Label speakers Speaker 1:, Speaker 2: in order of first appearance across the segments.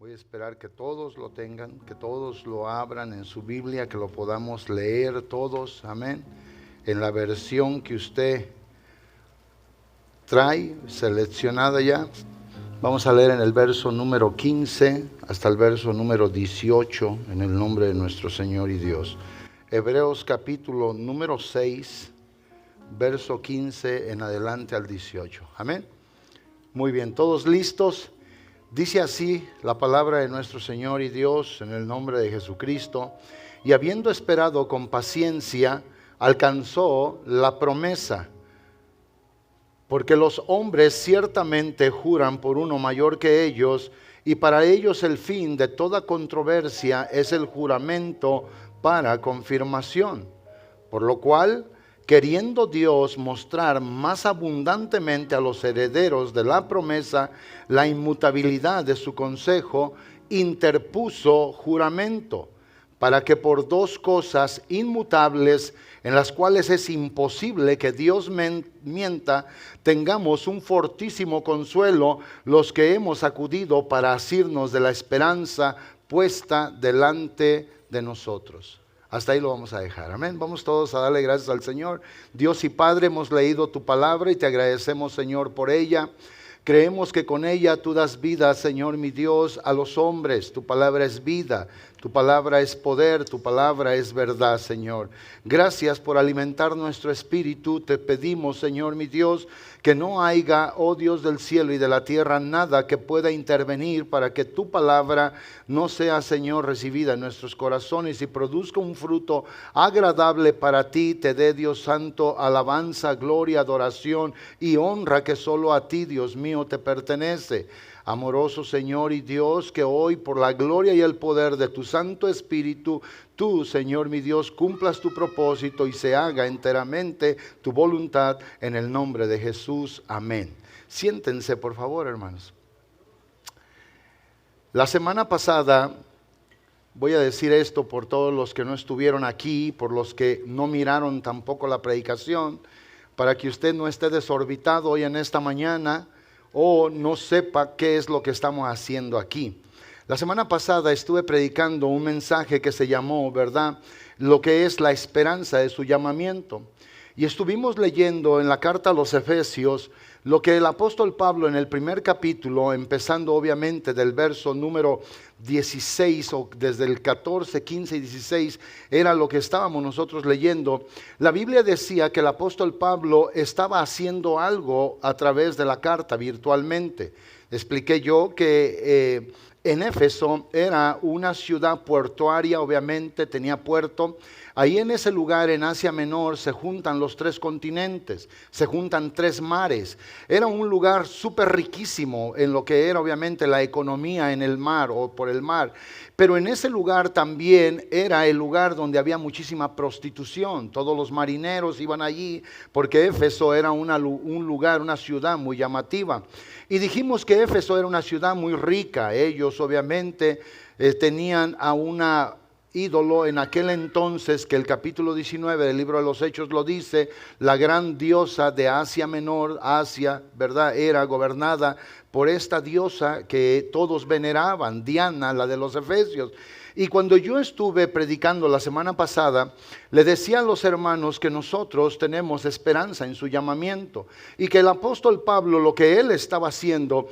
Speaker 1: Voy a esperar que todos lo tengan, que todos lo abran en su Biblia, que lo podamos leer todos, amén. En la versión que usted trae, seleccionada ya. Vamos a leer en el verso número 15 hasta el verso número 18, en el nombre de nuestro Señor y Dios. Hebreos capítulo número 6, verso 15 en adelante al 18. Amén. Muy bien, ¿todos listos? Dice así la palabra de nuestro Señor y Dios en el nombre de Jesucristo. Y habiendo esperado con paciencia, alcanzó la promesa. Porque los hombres ciertamente juran por uno mayor que ellos, y para ellos el fin de toda controversia es el juramento para confirmación. Por lo cual, queriendo Dios mostrar más abundantemente a los herederos de la promesa la inmutabilidad de su consejo, interpuso juramento, para que por dos cosas inmutables, en las cuales es imposible que Dios mienta, tengamos un fortísimo consuelo los que hemos acudido para asirnos de la esperanza puesta delante de nosotros. Hasta ahí lo vamos a dejar, amén. Vamos todos a darle gracias al Señor. Dios y Padre, hemos leído tu palabra y te agradecemos, Señor, por ella. Creemos que con ella tú das vida, Señor mi Dios, a los hombres. Tu palabra es vida, tu palabra es poder, tu palabra es verdad, Señor. Gracias por alimentar nuestro espíritu. Te pedimos, Señor mi Dios, que no haya, oh Dios del cielo y de la tierra, nada que pueda intervenir para que tu palabra no sea, Señor, recibida en nuestros corazones y produzca un fruto agradable para ti. Te dé, Dios santo, alabanza, gloria, adoración y honra que solo a ti, Dios mío, te pertenece. Amoroso Señor y Dios, que hoy por la gloria y el poder de tu Santo Espíritu, tú, Señor mi Dios, cumplas tu propósito y se haga enteramente tu voluntad en el nombre de Jesús. Amén. Siéntense, por favor, hermanos. La semana pasada, voy a decir esto por todos los que no estuvieron aquí, por los que no miraron tampoco la predicación, para que usted no esté desorbitado hoy en esta mañana, o no sepa qué es lo que estamos haciendo aquí. La semana pasada estuve predicando un mensaje que se llamó, ¿verdad?, lo que es la esperanza de su llamamiento. Y estuvimos leyendo en la carta a los Efesios lo que el apóstol Pablo en el primer capítulo, empezando obviamente del verso número 16 o desde el 14, 15 y 16, era lo que estábamos nosotros leyendo. La Biblia decía que el apóstol Pablo estaba haciendo algo a través de la carta virtualmente. Expliqué yo que en Éfeso era una ciudad portuaria, obviamente tenía puerto. Ahí en ese lugar, en Asia Menor, se juntan los tres continentes, se juntan tres mares. Era un lugar súper riquísimo en lo que era obviamente la economía en el mar o por el mar. Pero en ese lugar también era el lugar donde había muchísima prostitución. Todos los marineros iban allí porque Éfeso era un lugar, una ciudad muy llamativa. Y dijimos que Éfeso era una ciudad muy rica. Ellos obviamente tenían a una ídolo en aquel entonces, que el capítulo 19 del libro de los Hechos lo dice, la gran diosa de Asia Menor, Asia, ¿verdad?, era gobernada por esta diosa que todos veneraban, Diana, la de los Efesios. Y cuando yo estuve predicando la semana pasada, le decía a los hermanos que nosotros tenemos esperanza en su llamamiento y que el apóstol Pablo, lo que él estaba haciendo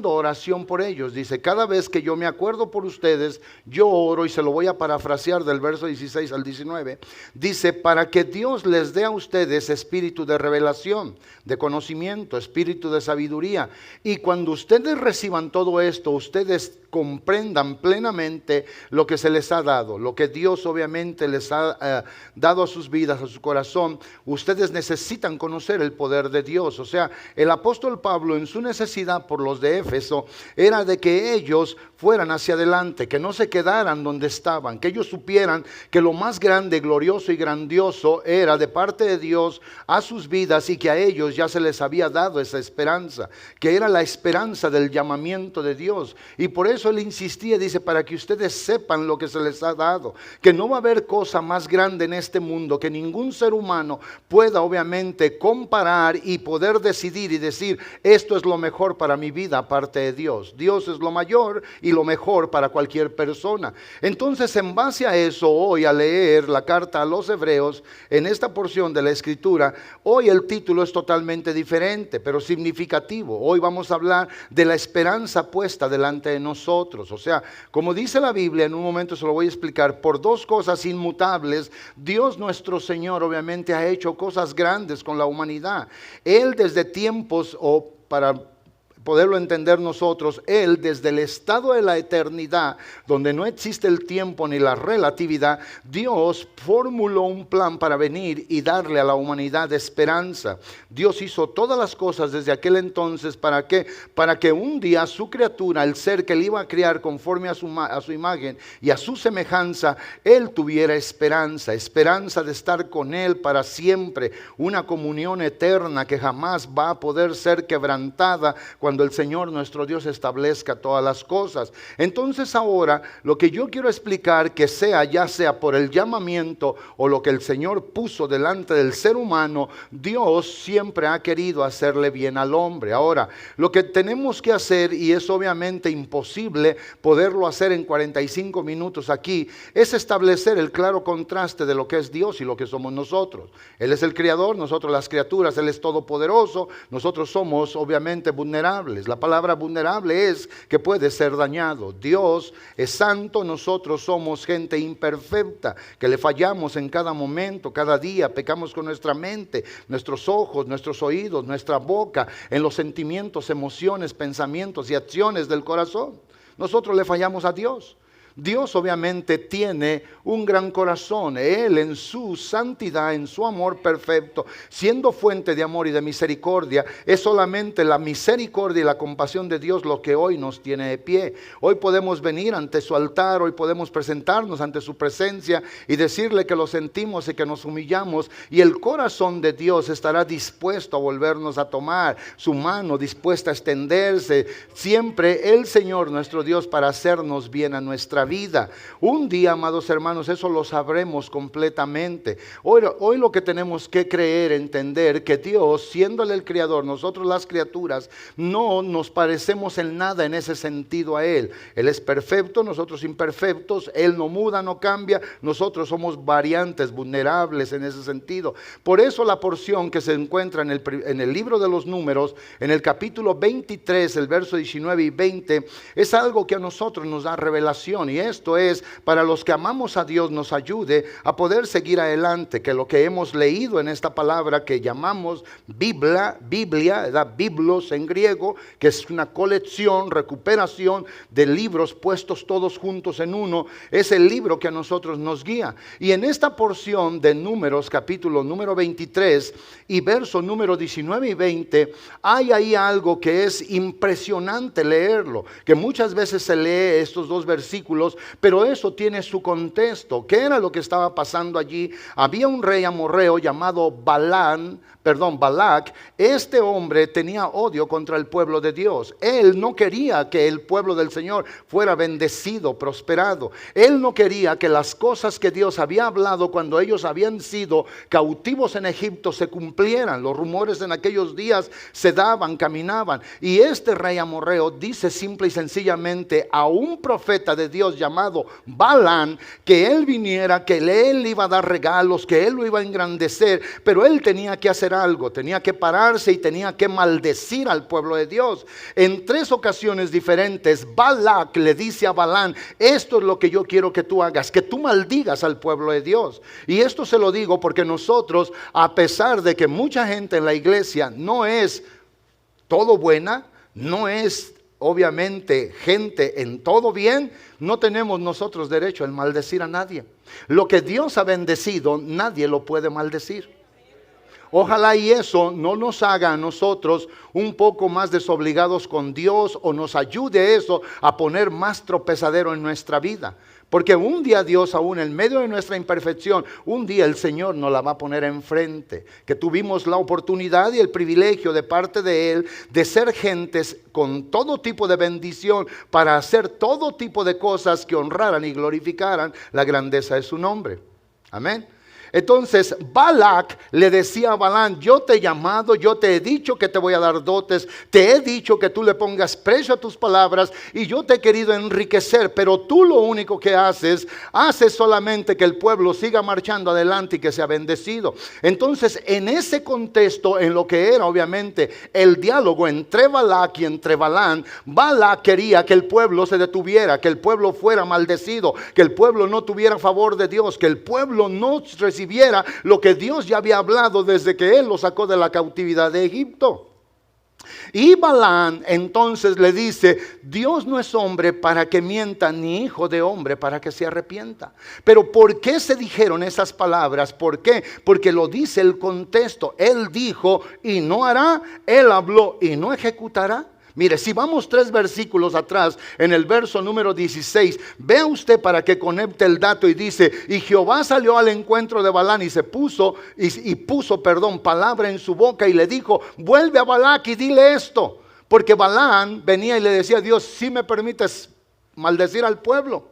Speaker 1: oración por ellos. Dice, cada vez que yo me acuerdo por ustedes, yo oro, y se lo voy a parafrasear del verso 16 al 19. Dice, para que Dios les dé a ustedes espíritu de revelación, de conocimiento, espíritu de sabiduría. Y cuando ustedes reciban todo esto, ustedes comprendan plenamente lo que se les ha dado, lo que Dios obviamente les ha dado a sus vidas, a su corazón. Ustedes necesitan conocer el poder de Dios. O sea, el apóstol Pablo, en su necesidad por los de Éfeso, era de que ellos fueran hacia adelante, que no se quedaran donde estaban, que ellos supieran que lo más grande, glorioso y grandioso era de parte de Dios a sus vidas, y que a ellos ya se les había dado esa esperanza esperanza, que era la esperanza del llamamiento de Dios. Y por eso él insistía, dice, para que ustedes sepan lo que se les ha dado, que no va a haber cosa más grande en este mundo, que ningún ser humano pueda obviamente comparar y poder decidir y decir, esto es lo mejor para mi vida aparte de Dios. Dios es lo mayor y lo mejor para cualquier persona. Entonces, en base a eso, hoy al leer la carta a los Hebreos, en esta porción de la Escritura, hoy el título es totalmente diferente, pero significativo. Hoy vamos a hablar de la esperanza puesta delante de nosotros. O sea, como dice la Biblia, en un momento se lo voy a explicar, por dos cosas inmutables, Dios nuestro Señor obviamente ha hecho cosas grandes con la humanidad. Él desde tiempos, o para poderlo entender nosotros, Él desde el estado de la eternidad, donde no existe el tiempo ni la relatividad, Dios formuló un plan para venir y darle a la humanidad esperanza. Dios hizo todas las cosas desde aquel entonces, ¿para qué? Para que un día su criatura, el ser que Él iba a crear conforme a su imagen y a su semejanza, Él tuviera esperanza, esperanza de estar con Él para siempre, una comunión eterna que jamás va a poder ser quebrantada cuando el Señor nuestro Dios establezca todas las cosas. Entonces ahora lo que yo quiero explicar, que sea ya sea por el llamamiento o lo que el Señor puso delante del ser humano, Dios siempre ha querido hacerle bien al hombre. Ahora, lo que tenemos que hacer, y es obviamente imposible poderlo hacer en 45 minutos aquí, es establecer el claro contraste de lo que es Dios y lo que somos nosotros. Él es el creador, nosotros las criaturas, Él es todopoderoso, nosotros somos obviamente vulnerables. La palabra vulnerable es que puede ser dañado. Dios es santo, nosotros somos gente imperfecta, que le fallamos en cada momento, cada día, pecamos con nuestra mente, nuestros ojos, nuestros oídos, nuestra boca, en los sentimientos, emociones, pensamientos y acciones del corazón. Nosotros le fallamos a Dios. Dios obviamente tiene un gran corazón. Él en su santidad, en su amor perfecto, siendo fuente de amor y de misericordia, es solamente la misericordia y la compasión de Dios lo que hoy nos tiene de pie. Hoy podemos venir ante su altar, hoy podemos presentarnos ante su presencia y decirle que lo sentimos y que nos humillamos, y el corazón de Dios estará dispuesto a volvernos a tomar, su mano dispuesta a extenderse, siempre el Señor nuestro Dios para hacernos bien a nuestra vida. Un día, amados hermanos, eso lo sabremos completamente. Hoy lo que tenemos que creer, entender que Dios, siéndole el creador, nosotros las criaturas, no nos parecemos en nada en ese sentido a Él. Él es perfecto, nosotros imperfectos, Él no muda, no cambia, nosotros somos variantes, vulnerables en ese sentido. Por eso la porción que se encuentra en el libro de los Números, en el capítulo 23, el verso 19 y 20, es algo que a nosotros nos da revelación. Y esto es para los que amamos a Dios, nos ayude a poder seguir adelante, que lo que hemos leído en esta palabra que llamamos Biblia, Biblos en griego, que es una colección, recuperación de libros puestos todos juntos en uno, es el libro que a nosotros nos guía. Y en esta porción de Números, capítulo número 23 y verso número 19 y 20, hay ahí algo que es impresionante leerlo, que muchas veces se lee estos dos versículos, pero eso tiene su contexto. ¿Qué era lo que estaba pasando allí? Había un rey amorreo llamado Balac. Este hombre tenía odio contra el pueblo de Dios. Él no quería que el pueblo del Señor fuera bendecido, prosperado. Él no quería que las cosas que Dios había hablado cuando ellos habían sido cautivos en Egipto se cumplieran. Los rumores en aquellos días se daban, caminaban. Y este rey amorreo dice simple y sencillamente a un profeta de Dios llamado Balaam que él viniera, que él iba a dar regalos, que él lo iba a engrandecer, pero él tenía que hacer algo, tenía que pararse y tenía que maldecir al pueblo de Dios. En 3 ocasiones diferentes, Balac le dice a Balaam: esto es lo que yo quiero que tú hagas, que tú maldigas al pueblo de Dios. Y esto se lo digo porque nosotros, a pesar de que mucha gente en la iglesia no es todo buena, no es obviamente gente en todo bien, no tenemos nosotros derecho a maldecir a nadie. Lo que Dios ha bendecido, nadie lo puede maldecir. Ojalá y eso no nos haga a nosotros un poco más desobligados con Dios, o nos ayude eso a poner más tropezadero en nuestra vida. Porque un día Dios, aún en medio de nuestra imperfección, un día el Señor nos la va a poner enfrente. Que tuvimos la oportunidad y el privilegio de parte de Él de ser gentes con todo tipo de bendición para hacer todo tipo de cosas que honraran y glorificaran la grandeza de su nombre. Amén. Entonces Balac le decía a Balaam: yo te he llamado, yo te he dicho que te voy a dar dotes, te he dicho que tú le pongas precio a tus palabras y yo te he querido enriquecer, pero tú lo único que haces solamente que el pueblo siga marchando adelante y que sea bendecido. Entonces, en ese contexto, en lo que era obviamente el diálogo entre Balac y entre Balaam, Balac quería que el pueblo se detuviera, que el pueblo fuera maldecido, que el pueblo no tuviera favor de Dios, que el pueblo no recibiera lo que Dios ya había hablado desde que Él lo sacó de la cautividad de Egipto. Y Balaam entonces le dice: Dios no es hombre para que mienta, ni hijo de hombre para que se arrepienta. Pero ¿por qué se dijeron esas palabras? ¿Por qué? Porque lo dice el contexto. Él dijo y no hará, Él habló y no ejecutará. Mire, si vamos 3 versículos atrás, en el verso número 16, vea usted para que conecte el dato, y dice: y Jehová salió al encuentro de Balaam y puso palabra en su boca y le dijo: vuelve a Balac y dile esto. Porque Balaam venía y le decía a Dios: si me permites maldecir al pueblo.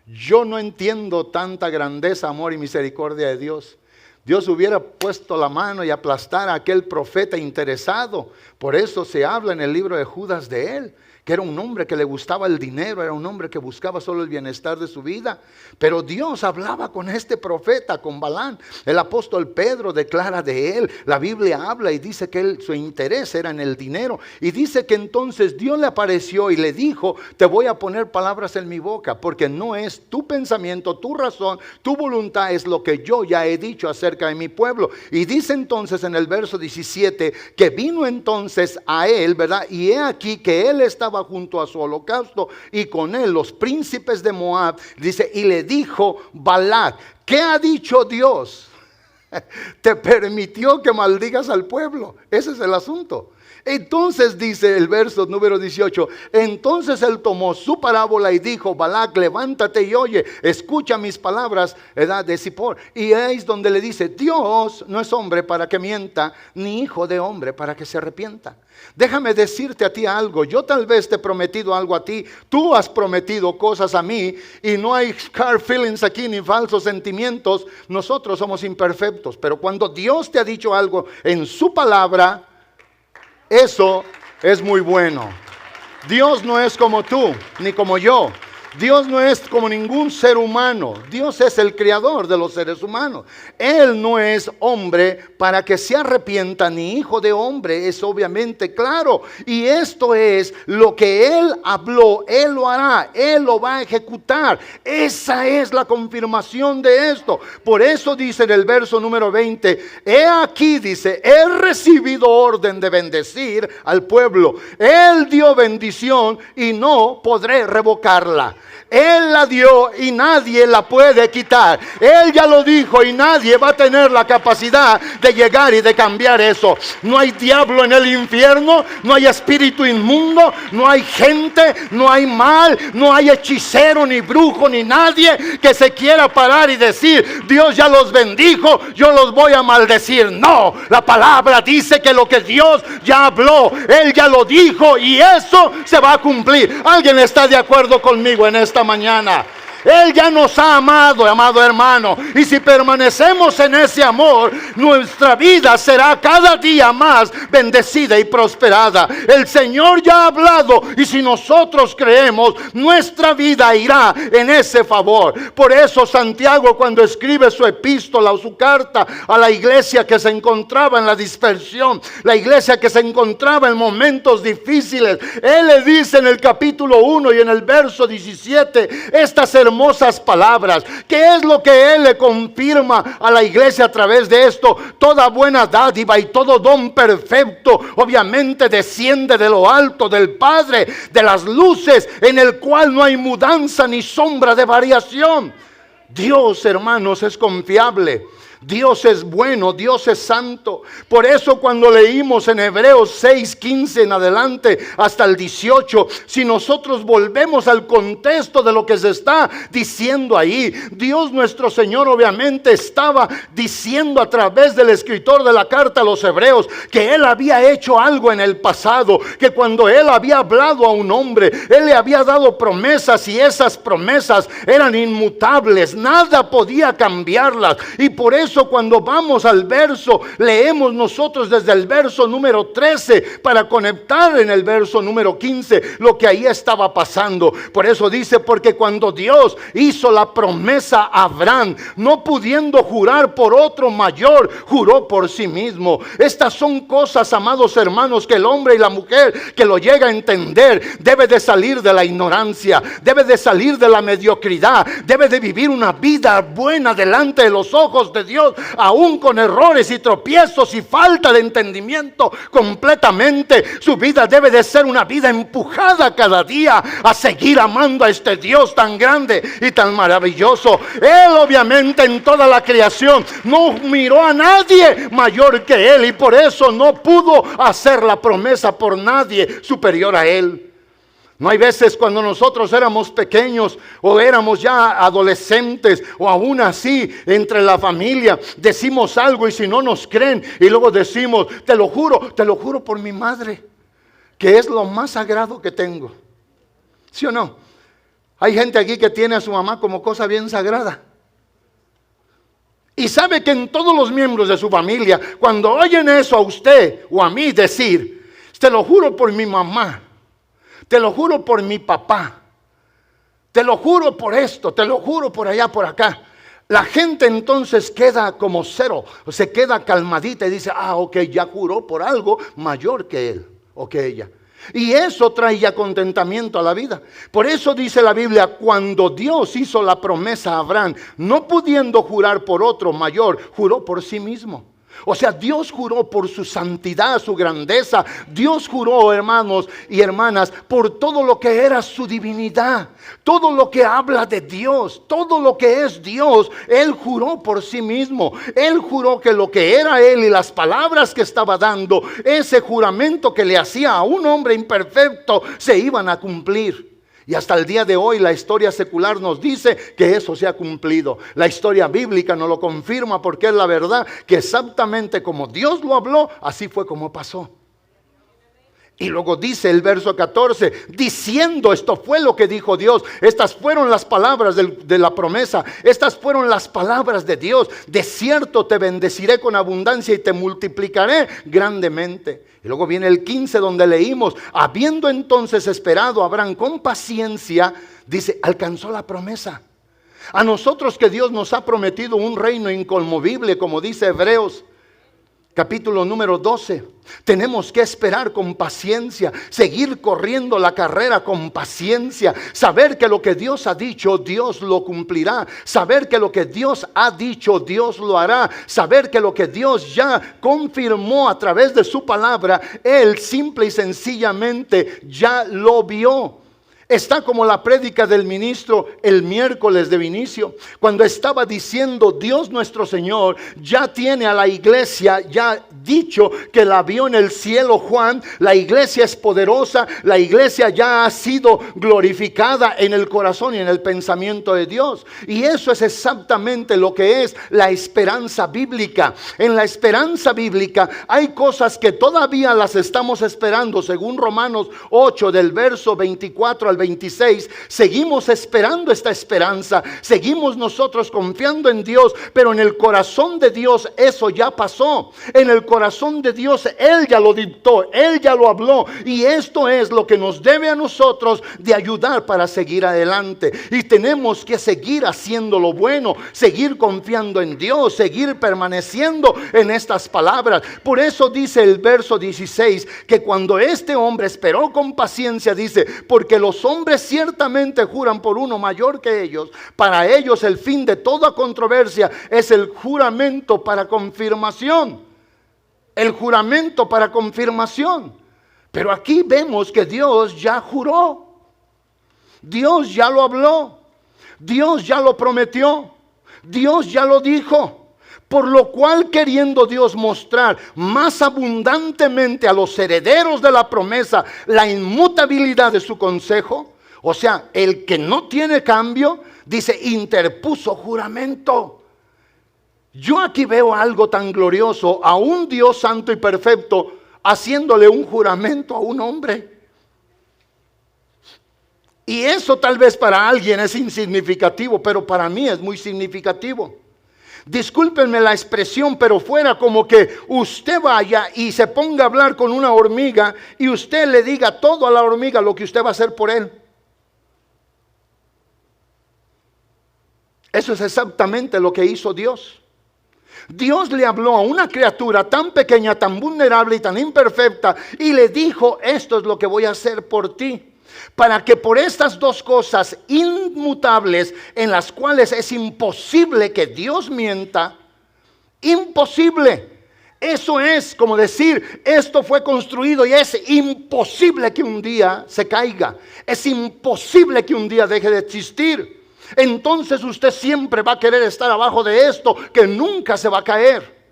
Speaker 1: Yo no entiendo tanta grandeza, amor y misericordia de Dios. Dios hubiera puesto la mano y aplastar a aquel profeta interesado. Por eso se habla en el libro de Judas de él, que era un hombre que le gustaba el dinero, era un hombre que buscaba solo el bienestar de su vida. Pero Dios hablaba con este profeta, con Balaam. El apóstol Pedro declara de él, la Biblia habla y dice que su interés era en el dinero. Y dice que entonces Dios le apareció y le dijo: te voy a poner palabras en mi boca, porque no es tu pensamiento, tu razón, tu voluntad, es lo que yo ya he dicho acerca de mi pueblo. Y dice entonces en el verso 17 que vino entonces a él, ¿verdad? Y he aquí que él estaba junto a su holocausto y con él los príncipes de Moab. Dice: y le dijo Balac: ¿qué ha dicho Dios? Te permitió que maldigas al pueblo. Ese es el asunto. Entonces dice el verso número 18: entonces él tomó su parábola y dijo: Balac, levántate y oye, escucha mis palabras, edad de Zippor. Y es donde le dice: Dios no es hombre para que mienta, ni hijo de hombre para que se arrepienta. Déjame decirte a ti algo. Yo tal vez te he prometido algo a ti, tú has prometido cosas a mí, y no hay car feelings aquí ni falsos sentimientos. Nosotros somos imperfectos, pero cuando Dios te ha dicho algo en su palabra, eso es muy bueno. Dios no es como tú, ni como yo. Dios no es como ningún ser humano. Dios es el creador de los seres humanos. Él no es hombre para que se arrepienta, ni hijo de hombre. Es obviamente claro. Y esto es lo que Él habló. Él lo hará. Él lo va a ejecutar. Esa es la confirmación de esto. Por eso dice en el verso número 20: he aquí, dice, he recibido orden de bendecir al pueblo. Él dio bendición y no podré revocarla. Él la dio y nadie la puede quitar. Él ya lo dijo y nadie va a tener la capacidad de llegar y de cambiar eso. No hay diablo en el infierno, no hay espíritu inmundo, no hay gente, no hay mal, no hay hechicero ni brujo ni nadie que se quiera parar y decir: Dios ya los bendijo, yo los voy a maldecir. No, la palabra dice que lo que Dios ya habló, Él ya lo dijo y eso se va a cumplir. ¿Alguien está de acuerdo conmigo en esta mañana? Él ya nos ha amado, amado hermano, y si permanecemos en ese amor, nuestra vida será cada día más bendecida y prosperada. El Señor ya ha hablado, y si nosotros creemos, nuestra vida irá en ese favor. Por eso Santiago, cuando escribe su epístola o su carta a la iglesia que se encontraba en la dispersión, la iglesia que se encontraba en momentos difíciles, él le dice en el capítulo 1 y en el verso 17 estas hermosas palabras. ¿Qué es lo que Él le confirma a la iglesia a través de esto? Toda buena dádiva y todo don perfecto obviamente desciende de lo alto, del Padre de las luces, en el cual no hay mudanza ni sombra de variación. Dios, hermanos, es confiable. Dios es bueno, Dios es santo. Por eso cuando leímos en Hebreos 6:15 en adelante hasta el 18, si nosotros volvemos al contexto de lo que se está diciendo ahí, Dios nuestro Señor obviamente estaba diciendo a través del escritor de la carta a los Hebreos que Él había hecho algo en el pasado, que cuando Él había hablado a un hombre, Él le había dado promesas y esas promesas eran inmutables, nada podía cambiarlas. Y por eso cuando vamos al verso, leemos nosotros desde el verso número 13 para conectar en el verso número 15 lo que ahí estaba pasando. Por eso dice, porque cuando Dios hizo la promesa a Abraham, no pudiendo jurar por otro mayor, juró por sí mismo. Estas son cosas, amados hermanos, que el hombre y la mujer que lo llega a entender debe de salir de la ignorancia, debe de salir de la mediocridad, debe de vivir una vida buena delante de los ojos de Dios, aún con errores y tropiezos y falta de entendimiento completamente. Su vida debe de ser una vida empujada cada día a seguir amando a este Dios tan grande y tan maravilloso. Él obviamente en toda la creación no miró a nadie mayor que Él, y por eso no pudo hacer la promesa por nadie superior a Él. No hay veces cuando nosotros éramos pequeños o éramos ya adolescentes o aún así entre la familia, decimos algo y si no nos creen y luego decimos, te lo juro por mi madre, que es lo más sagrado que tengo. ¿Sí o no? Hay gente aquí que tiene a su mamá como cosa bien sagrada. Y sabe que en todos los miembros de su familia, cuando oyen eso a usted o a mí decir, te lo juro por mi mamá, te lo juro por mi papá, te lo juro por esto, te lo juro por allá, por acá, la gente entonces queda como cero, se queda calmadita y dice, ok, ya juró por algo mayor que él o que ella. Y eso trae ya contentamiento a la vida. Por eso dice la Biblia, cuando Dios hizo la promesa a Abraham, no pudiendo jurar por otro mayor, juró por sí mismo. O sea, Dios juró por su santidad, su grandeza. Dios juró, hermanos y hermanas, por todo lo que era su divinidad, todo lo que habla de Dios, todo lo que es Dios. Él juró por sí mismo. Él juró que lo que era Él y las palabras que estaba dando, ese juramento que le hacía a un hombre imperfecto, se iban a cumplir. Y hasta el día de hoy la historia secular nos dice que eso se ha cumplido. La historia bíblica nos lo confirma porque es la verdad, que exactamente como Dios lo habló, así fue como pasó. Y luego dice el verso 14, diciendo, esto fue lo que dijo Dios. Estas fueron las palabras de la promesa. Estas fueron las palabras de Dios. De cierto te bendeciré con abundancia y te multiplicaré grandemente. Y luego viene el 15 donde leímos, habiendo entonces esperado Abraham con paciencia, dice, alcanzó la promesa. A nosotros que Dios nos ha prometido un reino inconmovible, como dice Hebreos capítulo número 12. Tenemos que esperar con paciencia, seguir corriendo la carrera con paciencia, saber que lo que Dios ha dicho, Dios lo cumplirá, saber que lo que Dios ha dicho, Dios lo hará, saber que lo que Dios ya confirmó a través de su palabra, Él simple y sencillamente ya lo vio. Está como la prédica del ministro el miércoles de inicio, cuando estaba diciendo, Dios nuestro Señor ya tiene a la iglesia ya dicho que la vio en el cielo Juan. La iglesia es poderosa, la iglesia ya ha sido glorificada en el corazón y en el pensamiento de Dios. Y eso es exactamente lo que es la esperanza bíblica. En la esperanza bíblica hay cosas que todavía las estamos esperando, según Romanos 8 del verso 24 al 26, seguimos esperando esta esperanza, seguimos nosotros confiando en Dios, pero en el corazón de Dios eso ya pasó. En el corazón de Dios Él ya lo dictó, Él ya lo habló, y esto es lo que nos debe a nosotros de ayudar para seguir adelante. Y tenemos que seguir haciendo lo bueno, seguir confiando en Dios, seguir permaneciendo en estas palabras. Por eso dice el verso 16, que cuando este hombre esperó con paciencia, dice, porque los hombres ciertamente juran por uno mayor que ellos. Para ellos el fin de toda controversia es el juramento para confirmación. El juramento para confirmación. Pero aquí vemos que Dios ya juró. Dios ya lo habló. Dios ya lo prometió. Dios ya lo dijo. Por lo cual, queriendo Dios mostrar más abundantemente a los herederos de la promesa la inmutabilidad de su consejo, o sea, el que no tiene cambio, dice, interpuso juramento. Yo aquí veo algo tan glorioso, a un Dios santo y perfecto haciéndole un juramento a un hombre. Y eso tal vez para alguien es insignificativo, pero para mí es muy significativo. Discúlpenme la expresión, pero fuera como que usted vaya y se ponga a hablar con una hormiga y usted le diga todo a la hormiga lo que usted va a hacer por él. Eso es exactamente lo que hizo Dios. Dios le habló a una criatura tan pequeña, tan vulnerable y tan imperfecta y le dijo, esto es lo que voy a hacer por ti. Para que por estas dos cosas inmutables en las cuales es imposible que Dios mienta, imposible. Eso es como decir, esto fue construido y es imposible que un día se caiga. Es imposible que un día deje de existir. Entonces usted siempre va a querer estar abajo de esto que nunca se va a caer.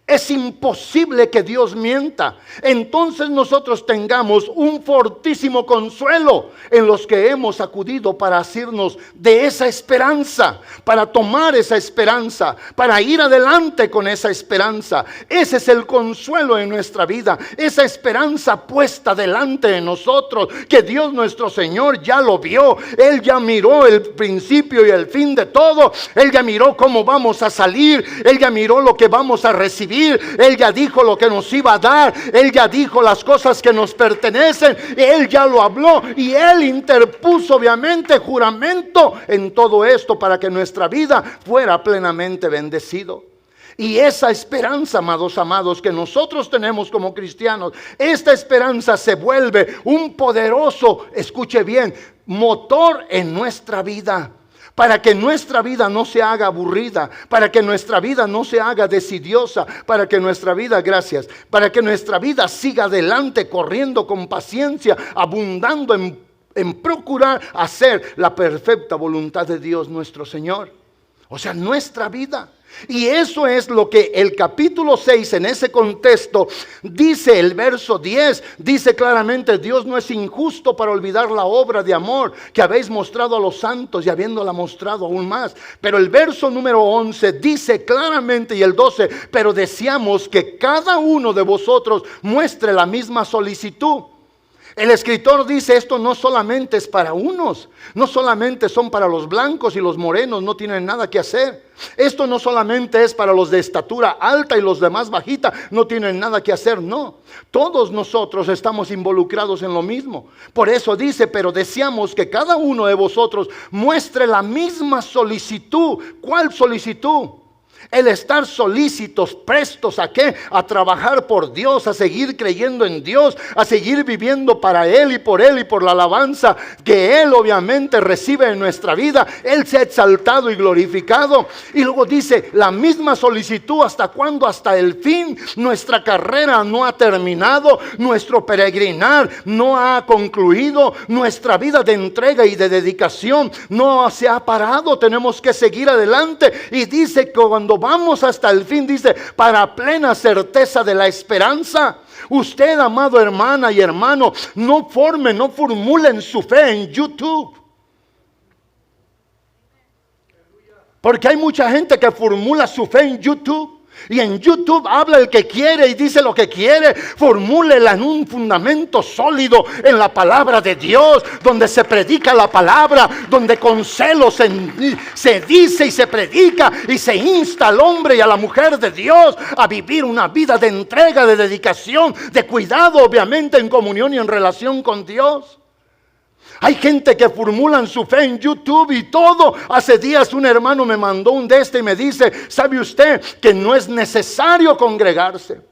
Speaker 1: Es imposible que Dios mienta. Entonces nosotros tengamos un fortísimo consuelo en los que hemos acudido para asirnos de esa esperanza, para tomar esa esperanza, para ir adelante con esa esperanza. Ese es el consuelo en nuestra vida, esa esperanza puesta delante de nosotros, que Dios nuestro Señor ya lo vio. Él ya miró el principio y el fin de todo. Él ya miró cómo vamos a salir. Él ya miró lo que vamos a recibir. Él ya dijo lo que nos iba a dar. Él ya dijo las cosas que nos pertenecen. Él ya lo habló y Él interpuso obviamente juramento en todo esto para que nuestra vida fuera plenamente bendecido. Y esa esperanza, amados, que nosotros tenemos como cristianos, esta esperanza se vuelve un poderoso, escuche bien, motor en nuestra vida. Para que nuestra vida no se haga aburrida, para que nuestra vida no se haga desidiosa, para que nuestra vida, para que nuestra vida siga adelante corriendo con paciencia, abundando en procurar hacer la perfecta voluntad de Dios nuestro Señor. O sea, nuestra vida. Y eso es lo que el capítulo 6 en ese contexto dice. El verso 10 dice claramente: Dios no es injusto para olvidar la obra de amor que habéis mostrado a los santos, y habiéndola mostrado aún más. Pero el verso número 11 dice claramente, y el 12: pero deseamos que cada uno de vosotros muestre la misma solicitud. El escritor dice, esto no solamente es para unos, no solamente son para los blancos y los morenos, no tienen nada que hacer. Esto no solamente es para los de estatura alta y los demás bajita, no tienen nada que hacer, no. Todos nosotros estamos involucrados en lo mismo. Por eso dice, pero deseamos que cada uno de vosotros muestre la misma solicitud. ¿Cuál solicitud? El estar solícitos, prestos ¿a qué? A trabajar por Dios, a seguir creyendo en Dios, a seguir viviendo para Él y por la alabanza que Él obviamente recibe en nuestra vida. Él se ha exaltado y glorificado. Y luego dice, la misma solicitud, ¿hasta cuándo? Hasta el fin. Nuestra carrera no ha terminado, nuestro peregrinar no ha concluido, nuestra vida de entrega y de dedicación no se ha parado. Tenemos que seguir adelante. Y dice que cuando vamos hasta el fin, dice, para plena certeza de la esperanza. Usted, amado hermana y hermano, no formulen su fe en YouTube. Porque hay mucha gente que formula su fe en YouTube. Y en YouTube habla el que quiere y dice lo que quiere. Formúlela en un fundamento sólido en la palabra de Dios, donde se predica la palabra, donde con celo se dice y se predica y se insta al hombre y a la mujer de Dios a vivir una vida de entrega, de dedicación, de cuidado, obviamente en comunión y en relación con Dios. Hay gente que formulan su fe en YouTube y todo. Hace días un hermano me mandó un y me dice, ¿sabe usted que no es necesario congregarse?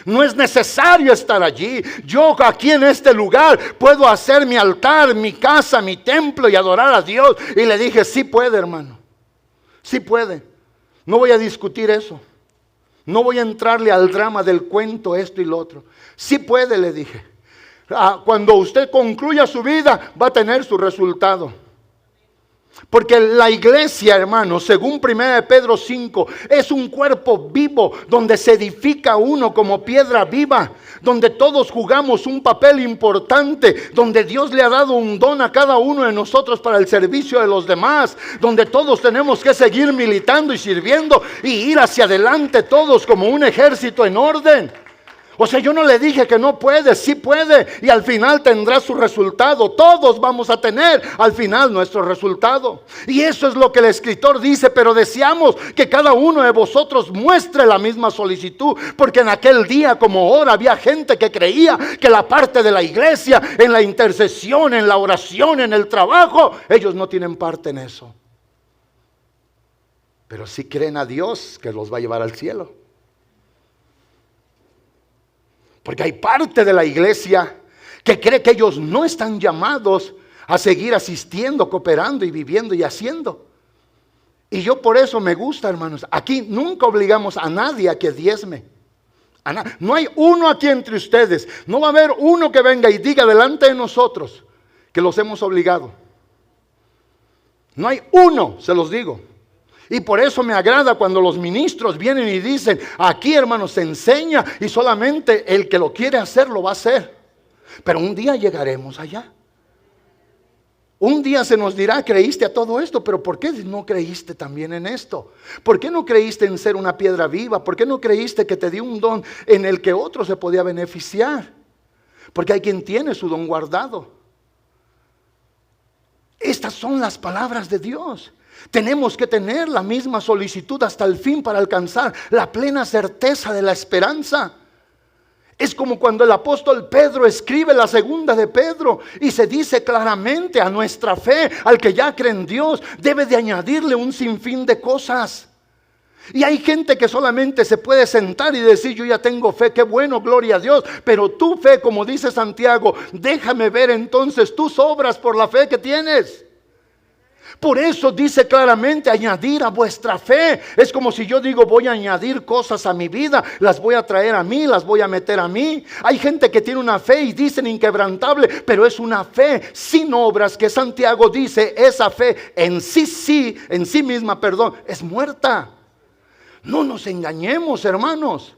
Speaker 1: No es necesario estar allí. Yo aquí en este lugar puedo hacer mi altar, mi casa, mi templo y adorar a Dios. Y le dije, sí puede, hermano. Sí puede. No voy a discutir eso. No voy a entrarle al drama del cuento, esto y lo otro. Sí puede, le dije. Cuando usted concluya su vida, va a tener su resultado. Porque la iglesia, hermanos, según 1 Pedro 5, es un cuerpo vivo donde se edifica uno como piedra viva, donde todos jugamos un papel importante, donde Dios le ha dado un don a cada uno de nosotros para el servicio de los demás, donde todos tenemos que seguir militando y sirviendo y ir hacia adelante todos como un ejército en orden. O sea, yo no le dije que no puede, sí puede, y al final tendrá su resultado. Todos vamos a tener al final nuestro resultado. Y eso es lo que el escritor dice, pero deseamos que cada uno de vosotros muestre la misma solicitud, porque en aquel día como ahora había gente que creía que la parte de la iglesia, en la intercesión, en la oración, en el trabajo, ellos no tienen parte en eso. Pero sí creen a Dios que los va a llevar al cielo. Porque hay parte de la iglesia que cree que ellos no están llamados a seguir asistiendo, cooperando y viviendo y haciendo. Y yo por eso me gusta, hermanos. Aquí nunca obligamos a nadie a que diezme. No hay uno aquí entre ustedes. No va a haber uno que venga y diga delante de nosotros que los hemos obligado. No hay uno, se los digo. Y por eso me agrada cuando los ministros vienen y dicen, aquí hermanos se enseña y solamente el que lo quiere hacer lo va a hacer. Pero un día llegaremos allá. Un día se nos dirá, creíste a todo esto, pero ¿por qué no creíste también en esto? ¿Por qué no creíste en ser una piedra viva? ¿Por qué no creíste que te dio un don en el que otro se podía beneficiar? Porque hay quien tiene su don guardado. Estas son las palabras de Dios. Tenemos que tener la misma solicitud hasta el fin para alcanzar la plena certeza de la esperanza. Es como cuando el apóstol Pedro escribe la segunda de Pedro y se dice claramente a nuestra fe, al que ya cree en Dios, debe de añadirle un sinfín de cosas. Y hay gente que solamente se puede sentar y decir, yo ya tengo fe, qué bueno, gloria a Dios. Pero tu fe, como dice Santiago, déjame ver entonces tus obras por la fe que tienes. Por eso dice claramente añadir a vuestra fe. Es como si yo digo voy a añadir cosas a mi vida, las voy a traer a mí, las voy a meter a mí. Hay gente que tiene una fe y dicen inquebrantable, pero es una fe sin obras que Santiago dice esa fe en sí misma, es muerta. No nos engañemos, hermanos.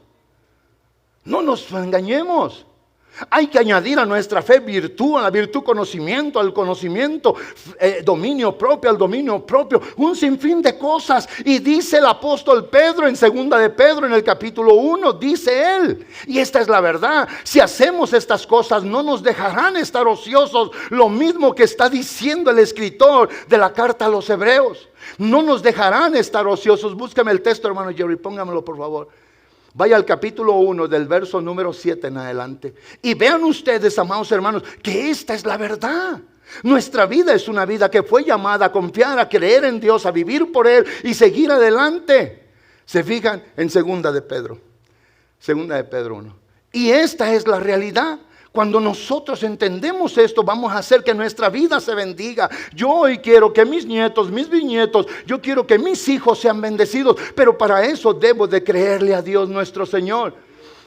Speaker 1: No nos engañemos. Hay que añadir a nuestra fe virtud, a la virtud conocimiento, al conocimiento dominio propio, al dominio propio, un sinfín de cosas. Y dice el apóstol Pedro en segunda de Pedro en el capítulo 1, dice él, y esta es la verdad, si hacemos estas cosas no nos dejarán estar ociosos, lo mismo que está diciendo el escritor de la carta a los hebreos, no nos dejarán estar ociosos. Búscame el texto, hermano Jerry, póngamelo por favor. Vaya al capítulo 1 del verso número 7 en adelante. Y vean ustedes, amados hermanos, que esta es la verdad. Nuestra vida es una vida que fue llamada a confiar, a creer en Dios, a vivir por Él y seguir adelante. Se fijan en segunda de Pedro 1. Y esta es la realidad. Cuando nosotros entendemos esto, vamos a hacer que nuestra vida se bendiga. Yo hoy quiero que mis nietos, mis bisnietos, yo quiero que mis hijos sean bendecidos. Pero para eso debo de creerle a Dios nuestro Señor.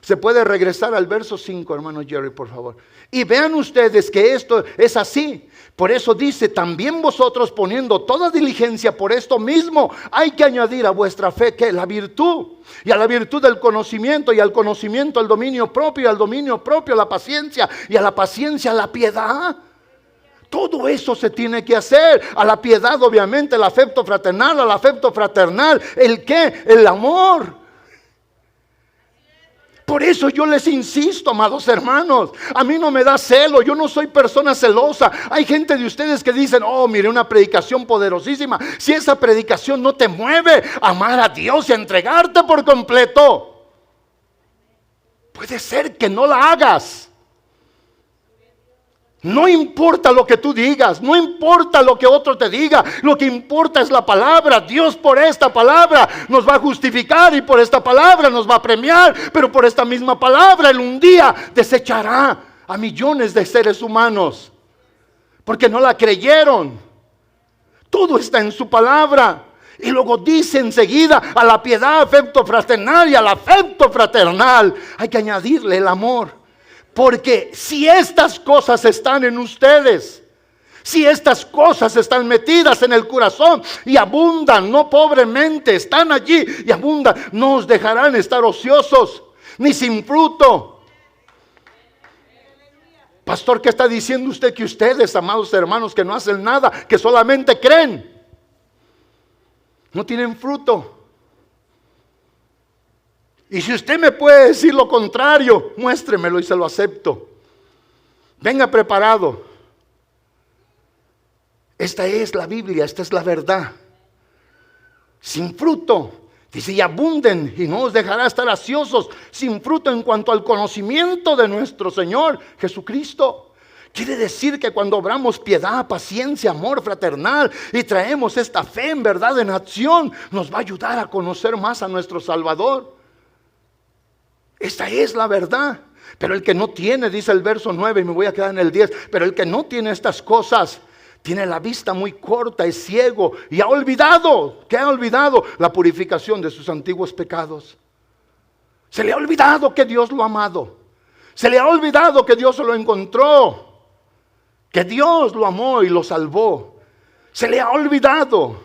Speaker 1: Se puede regresar al verso 5, hermano Jerry, por favor. Y vean ustedes que esto es así. Por eso dice, también vosotros poniendo toda diligencia por esto mismo, hay que añadir a vuestra fe que la virtud, y a la virtud del conocimiento, y al conocimiento el dominio propio, y al dominio propio la paciencia, y a la paciencia la piedad. Todo eso se tiene que hacer. A la piedad obviamente el afecto fraternal, al afecto fraternal, ¿el qué? El amor. Por eso yo les insisto, amados hermanos, a mí no me da celo, yo no soy persona celosa. Hay gente de ustedes que dicen, oh, mire, una predicación poderosísima. Si esa predicación no te mueve a amar a Dios y a entregarte por completo, puede ser que no la hagas. No importa lo que tú digas, no importa lo que otro te diga, lo que importa es la palabra. Dios por esta palabra nos va a justificar y por esta palabra nos va a premiar, pero por esta misma palabra Él un día desechará a millones de seres humanos porque no la creyeron. Todo está en su palabra. Y luego dice enseguida a la piedad, afecto fraternal, y al afecto fraternal hay que añadirle el amor. Porque si estas cosas están en ustedes, Si estas cosas están metidas en el corazón y abundan, no pobremente, están allí y abundan, no os dejarán estar ociosos ni sin fruto. Pastor, ¿qué está diciendo usted? Que ustedes, amados hermanos, que no hacen nada, que solamente creen, no tienen fruto. Y si usted me puede decir lo contrario, muéstremelo y se lo acepto. Venga preparado. Esta es la Biblia, esta es la verdad. Sin fruto, dice, y abunden, y no os dejará estar ociosos, sin fruto en cuanto al conocimiento de nuestro Señor Jesucristo. Quiere decir que cuando obramos piedad, paciencia, amor fraternal y traemos esta fe en verdad en acción, nos va a ayudar a conocer más a nuestro Salvador. Esta es la verdad. Pero el que no tiene, dice el verso 9, y me voy a quedar en el 10, pero el que no tiene estas cosas, tiene la vista muy corta, es ciego y ha olvidado. ¿Qué ha olvidado? La purificación de sus antiguos pecados. Se le ha olvidado que Dios lo ha amado. Se le ha olvidado que Dios lo encontró, que Dios lo amó y lo salvó. Se le ha olvidado.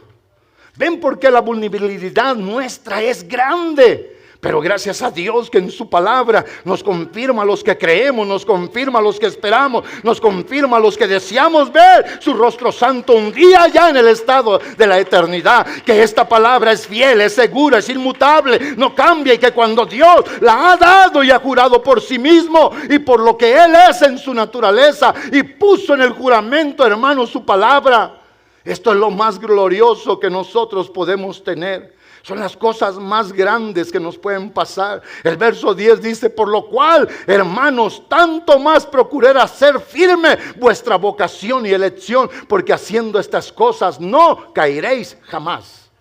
Speaker 1: ¿Ven por qué la vulnerabilidad nuestra es grande? Pero gracias a Dios que en su palabra nos confirma a los que creemos, nos confirma a los que esperamos, nos confirma a los que deseamos ver su rostro santo un día ya en el estado de la eternidad. Que esta palabra es fiel, es segura, es inmutable, no cambia, y que cuando Dios la ha dado y ha jurado por sí mismo y por lo que Él es en su naturaleza y puso en el juramento, hermano, su palabra. Esto es lo más glorioso que nosotros podemos tener. Son las cosas más grandes que nos pueden pasar. El verso 10 dice, por lo cual, hermanos, tanto más procurad hacer firme vuestra vocación y elección, porque haciendo estas cosas no caeréis jamás.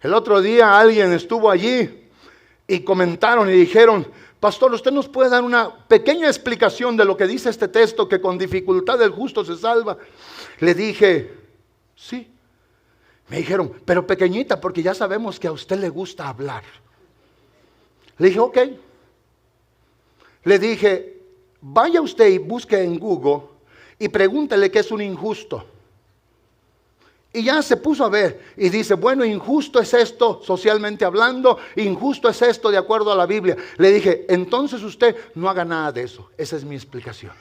Speaker 1: El otro día alguien estuvo allí y comentaron y dijeron, pastor, ¿usted nos puede dar una pequeña explicación de lo que dice este texto, que con dificultad el justo se salva? Le dije, sí. Me dijeron, pero pequeñita, porque ya sabemos que a usted le gusta hablar. Le dije, ok. Le dije, vaya usted y busque en Google y pregúntele qué es un injusto. Y ya se puso a ver y dice, bueno, injusto es esto socialmente hablando, injusto es esto de acuerdo a la Biblia. Le dije, entonces usted no haga nada de eso. Esa es mi explicación.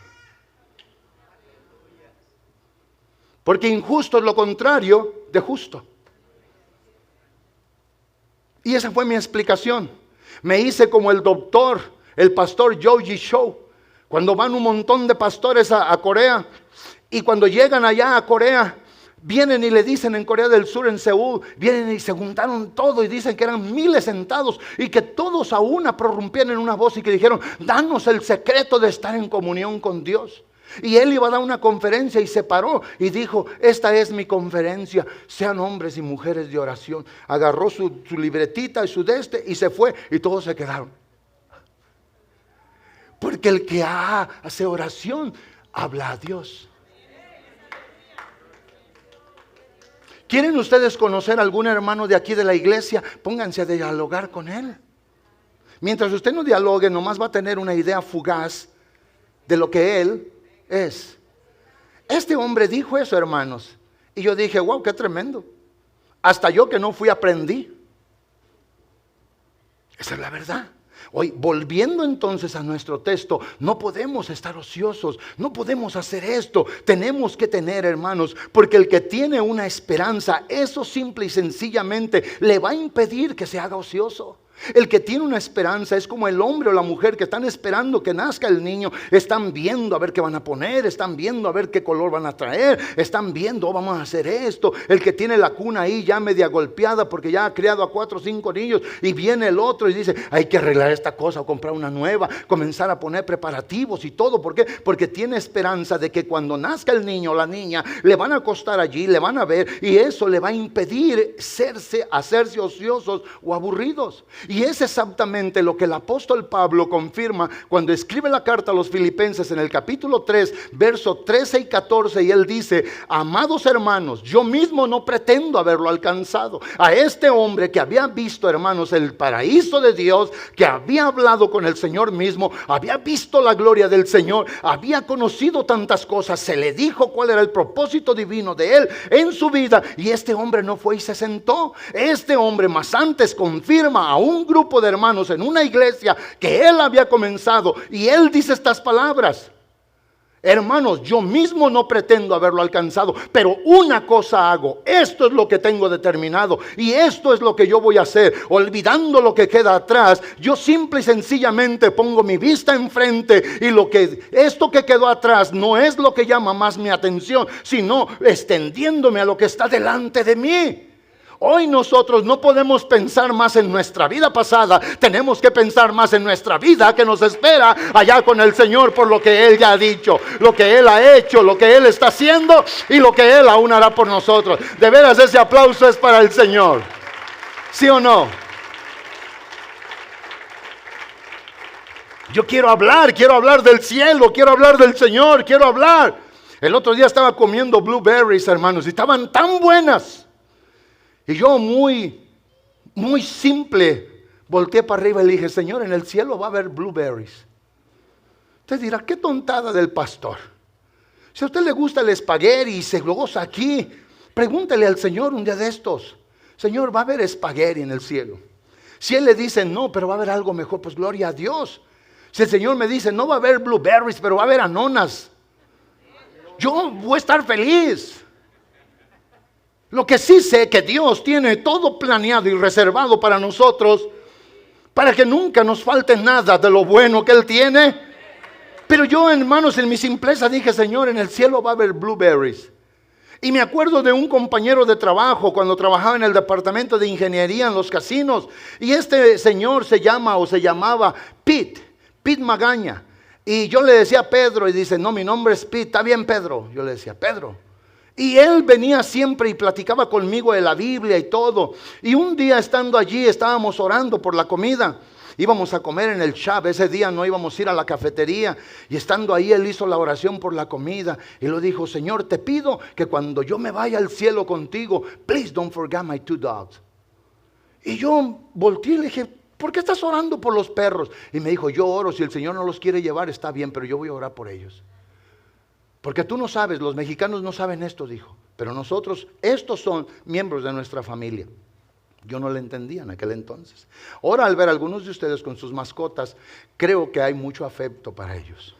Speaker 1: Porque injusto es lo contrario de justo. Y esa fue mi explicación. Me hice como el doctor, el pastor Yogi Show. Cuando van un montón de pastores a Corea, y cuando llegan allá a Corea, vienen y le dicen en Corea del Sur, en Seúl, vienen y se juntaron todo y dicen que eran miles sentados y que todos a una prorrumpían en una voz y que dijeron, danos el secreto de estar en comunión con Dios. Y él iba a dar una conferencia y se paró y dijo, esta es mi conferencia, sean hombres y mujeres de oración. Agarró su libretita y su y se fue y todos se quedaron. Porque el que hace oración habla a Dios. ¿Quieren ustedes conocer a algún hermano de aquí de la iglesia? Pónganse a dialogar con él. Mientras usted no dialogue, nomás va a tener una idea fugaz de lo que él es. Este hombre dijo eso, hermanos, y yo dije, wow, qué tremendo. Hasta yo que no fui aprendí. Esa es la verdad. Hoy, volviendo entonces a nuestro texto, no podemos estar ociosos, no podemos hacer esto. Tenemos que tener, hermanos, porque el que tiene una esperanza, eso simple y sencillamente le va a impedir que se haga ocioso. El que tiene una esperanza es como el hombre o la mujer que están esperando que nazca el niño. Están viendo a ver qué van a poner, están viendo a ver qué color van a traer, están viendo, vamos a hacer esto. El que tiene la cuna ahí ya media golpeada porque ya ha criado a 4 o 5 niños, y viene el otro y dice, hay que arreglar esta cosa o comprar una nueva, comenzar a poner preparativos y todo. ¿Por qué? Porque tiene esperanza de que cuando nazca el niño o la niña, le van a acostar allí, le van a ver, y eso le va a impedir hacerse ociosos o aburridos. Y es exactamente lo que el apóstol Pablo confirma cuando escribe la carta a los Filipenses en el capítulo 3, versos 13 y 14. Y él dice: amados hermanos, yo mismo no pretendo haberlo alcanzado. A este hombre que había visto, hermanos, el paraíso de Dios, que había hablado con el Señor mismo, había visto la gloria del Señor, había conocido tantas cosas, se le dijo cuál era el propósito divino de él en su vida, y este hombre no fue y se sentó. Este hombre más antes confirma a un grupo de hermanos en una iglesia que él había comenzado, y él dice estas palabras: hermanos, yo mismo no pretendo haberlo alcanzado, pero una cosa hago, esto es lo que tengo determinado y esto es lo que yo voy a hacer. Olvidando lo que queda atrás, yo simple y sencillamente pongo mi vista enfrente, y esto que quedó atrás no es lo que llama más mi atención, sino extendiéndome a lo que está delante de mí. Hoy nosotros no podemos pensar más en nuestra vida pasada, tenemos que pensar más en nuestra vida que nos espera allá con el Señor, por lo que Él ya ha dicho, lo que Él ha hecho, lo que Él está haciendo y lo que Él aún hará por nosotros. De veras, ese aplauso es para el Señor, ¿sí o no? Yo quiero hablar del cielo, quiero hablar del Señor, quiero hablar. El otro día estaba comiendo blueberries, hermanos, y estaban tan buenas. Y yo muy simple volteé para arriba y le dije: Señor, en el cielo va a haber blueberries. Usted dirá: qué tontada del pastor. Si a usted le gusta el espagueti y se lo goza aquí, pregúntele al Señor un día de estos: Señor, ¿va a haber espagueti en el cielo? Si Él le dice: no, pero va a haber algo mejor, pues gloria a Dios. Si el Señor me dice: no va a haber blueberries, pero va a haber anonas, yo voy a estar feliz. Lo que sí sé es que Dios tiene todo planeado y reservado para nosotros, para que nunca nos falte nada de lo bueno que Él tiene. Pero yo, hermanos, en mi simpleza dije: Señor, en el cielo va a haber blueberries. Y me acuerdo de un compañero de trabajo cuando trabajaba en el departamento de ingeniería en los casinos. Y este señor se llamaba Pete Magaña. Y yo le decía Pedro, y dice: no, mi nombre es Pete. Está bien, Pedro. Yo le decía: Pedro. Y él venía siempre y platicaba conmigo de la Biblia y todo. Y un día, estando allí, estábamos orando por la comida. Íbamos a comer en el shop. Ese día no íbamos a ir a la cafetería. Y estando ahí, él hizo la oración por la comida. Y lo dijo: Señor, te pido que cuando yo me vaya al cielo contigo, please don't forget my 2 dogs. Y yo volteé y le dije: ¿por qué estás orando por los perros? Y me dijo: yo oro, si el Señor no los quiere llevar, está bien, pero yo voy a orar por ellos. Porque tú no sabes, los mexicanos no saben esto, dijo. Pero nosotros, estos son miembros de nuestra familia. Yo no le entendía en aquel entonces. Ahora, al ver a algunos de ustedes con sus mascotas, creo que hay mucho afecto para ellos.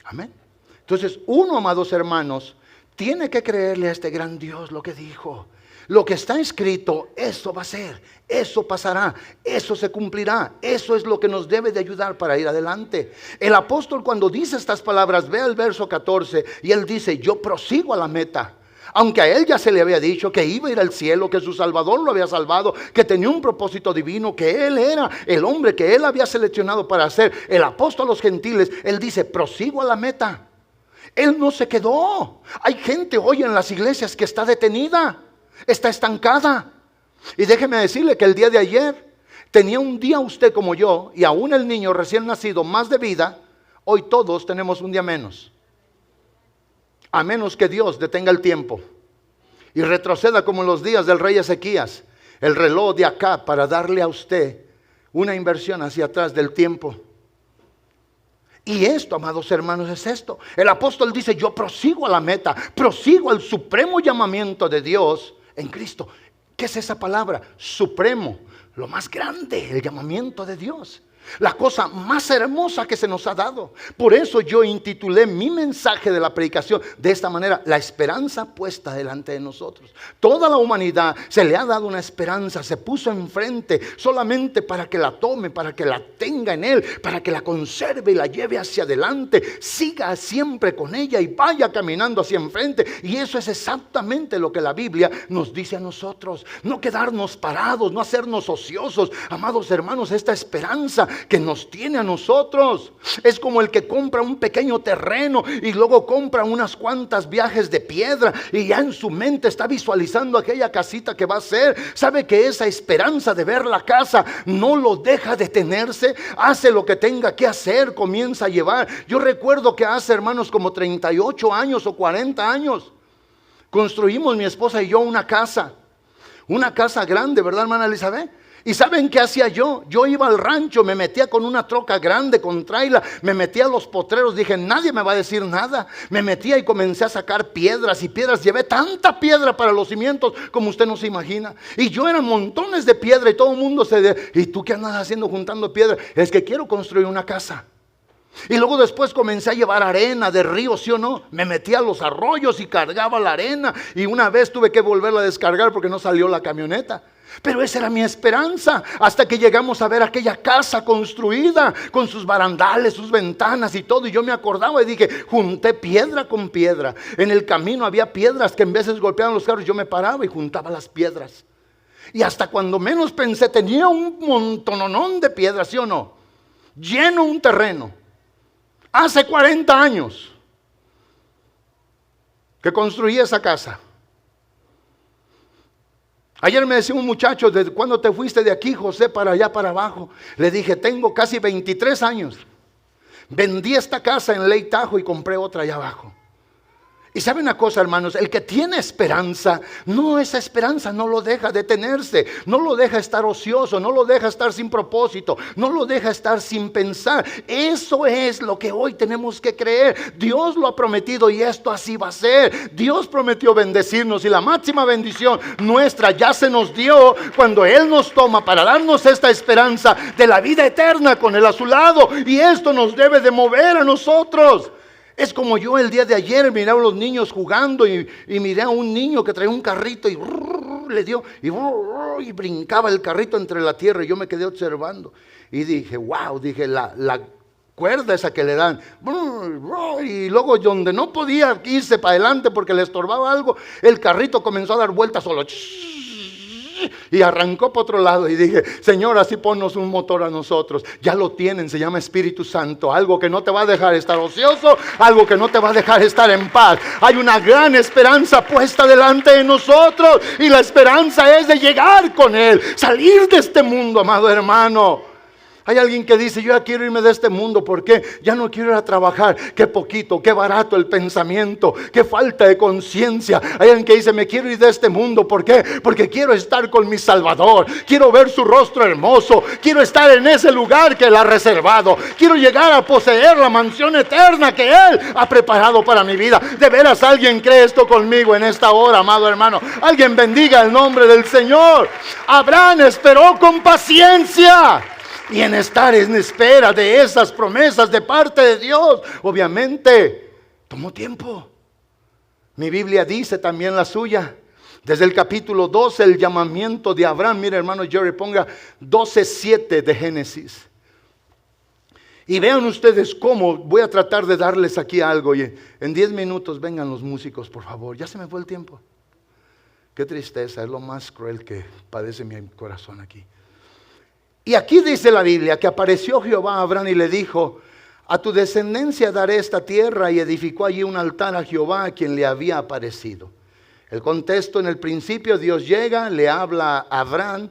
Speaker 1: Amén. Entonces, uno, amados hermanos, tiene que creerle a este gran Dios lo que dijo. Lo que está escrito, eso va a ser, eso pasará, eso se cumplirá. Eso es lo que nos debe de ayudar para ir adelante. El apóstol, cuando dice estas palabras, ve al verso 14 y él dice: yo prosigo a la meta. Aunque a él ya se le había dicho que iba a ir al cielo, que su Salvador lo había salvado, que tenía un propósito divino, que él era el hombre que él había seleccionado para ser el apóstol a los gentiles. Él dice: prosigo a la meta. Él no se quedó. Hay gente hoy en las iglesias que está detenida, está estancada. Y déjeme decirle que el día de ayer tenía un día usted como yo, y aún el niño recién nacido, más de vida. Hoy todos tenemos un día menos, a menos que Dios detenga el tiempo y retroceda como en los días del rey Ezequías, el reloj de acá, para darle a usted una inversión hacia atrás del tiempo. Y esto, amados hermanos, es esto. El apóstol dice: yo prosigo a la meta, prosigo al supremo llamamiento de Dios en Cristo. ¿Qué es esa palabra? Supremo, lo más grande, el llamamiento de Dios. La cosa más hermosa que se nos ha dado. Por eso yo intitulé mi mensaje de la predicación de esta manera: la esperanza puesta delante de nosotros. Toda la humanidad se le ha dado una esperanza, se puso enfrente solamente para que la tome, para que la tenga en él, para que la conserve y la lleve hacia adelante, siga siempre con ella y vaya caminando hacia enfrente. Y eso es exactamente lo que la Biblia nos dice a nosotros. No quedarnos parados, no hacernos ociosos. Amados hermanos, esta esperanza que nos tiene a nosotros. Es como el que compra un pequeño terreno y luego compra unas cuantas viajes de piedra y ya en su mente está visualizando aquella casita que va a ser. Sabe que esa esperanza de ver la casa no lo deja detenerse, hace lo que tenga que hacer, comienza a llevar. Yo recuerdo que hace, hermanos, como 38 años o 40 años, construimos mi esposa y yo una casa grande, ¿verdad, hermana Elizabeth? ¿Y saben qué hacía yo? Yo iba al rancho, me metía con una troca grande, con trailer, me metía a los potreros, dije, nadie me va a decir nada. Me metía y comencé a sacar piedras y piedras. Llevé tanta piedra para los cimientos como usted no se imagina. Y yo eran montones de piedra y todo el mundo ¿y tú qué andas haciendo juntando piedra? Es que quiero construir una casa. Y luego después comencé a llevar arena de río, ¿sí o no? Me metía a los arroyos y cargaba la arena. Y una vez tuve que volverla a descargar porque no salió la camioneta. Pero esa era mi esperanza, hasta que llegamos a ver aquella casa construida con sus barandales, sus ventanas y todo. Y yo me acordaba y dije, junté piedra con piedra. En el camino había piedras que en veces golpeaban los carros. Yo me paraba y juntaba las piedras. Y hasta cuando menos pensé, tenía un montononón de piedras, ¿sí o no? Lleno un terreno. Hace 40 años que construí esa casa. Ayer me decía un muchacho, ¿desde cuándo te fuiste de aquí, José, para allá, para abajo? Le dije, tengo casi 23 años. Vendí esta casa en Ley Tahoe y compré otra allá abajo. Y sabe una cosa, hermanos, el que tiene esperanza, esa esperanza no lo deja detenerse, no lo deja estar ocioso, no lo deja estar sin propósito, no lo deja estar sin pensar. Eso es lo que hoy tenemos que creer. Dios lo ha prometido y esto así va a ser. Dios prometió bendecirnos y la máxima bendición nuestra ya se nos dio cuando Él nos toma para darnos esta esperanza de la vida eterna con Él a su lado. Y esto nos debe de mover a nosotros. Es como yo el día de ayer miré a los niños jugando y miré a un niño que traía un carrito y le dio y brincaba el carrito entre la tierra y yo me quedé observando y dije, wow, dije la cuerda esa que le dan y luego donde no podía irse para adelante porque le estorbaba algo, el carrito comenzó a dar vueltas solo y arrancó para otro lado y dije, Señor, así ponnos un motor a nosotros. Ya lo tienen, se llama Espíritu Santo, algo que no te va a dejar estar ocioso, algo que no te va a dejar estar en paz. Hay una gran esperanza puesta delante de nosotros y la esperanza es de llegar con Él, salir de este mundo, amado hermano. Hay alguien que dice, yo ya quiero irme de este mundo, ¿por qué? Ya no quiero ir a trabajar, qué poquito, qué barato el pensamiento, qué falta de conciencia. Hay alguien que dice, me quiero ir de este mundo, ¿por qué? Porque quiero estar con mi Salvador, quiero ver su rostro hermoso, quiero estar en ese lugar que Él ha reservado, quiero llegar a poseer la mansión eterna que Él ha preparado para mi vida. De veras, alguien cree esto conmigo en esta hora, amado hermano. Alguien bendiga el nombre del Señor. Abraham esperó con paciencia. Y en estar en espera de esas promesas de parte de Dios, obviamente, tomó tiempo. Mi Biblia dice también la suya. Desde el capítulo 12, el llamamiento de Abraham. Mire, hermano Jerry, ponga 12:7 de Génesis. Y vean ustedes cómo, voy a tratar de darles aquí algo. Y en 10 minutos vengan los músicos, por favor. Ya se me fue el tiempo. Qué tristeza, es lo más cruel que padece mi corazón aquí. Y aquí dice la Biblia que apareció Jehová a Abraham y le dijo, a tu descendencia daré esta tierra, y edificó allí un altar a Jehová a quien le había aparecido. El contexto: en el principio Dios llega, le habla a Abraham,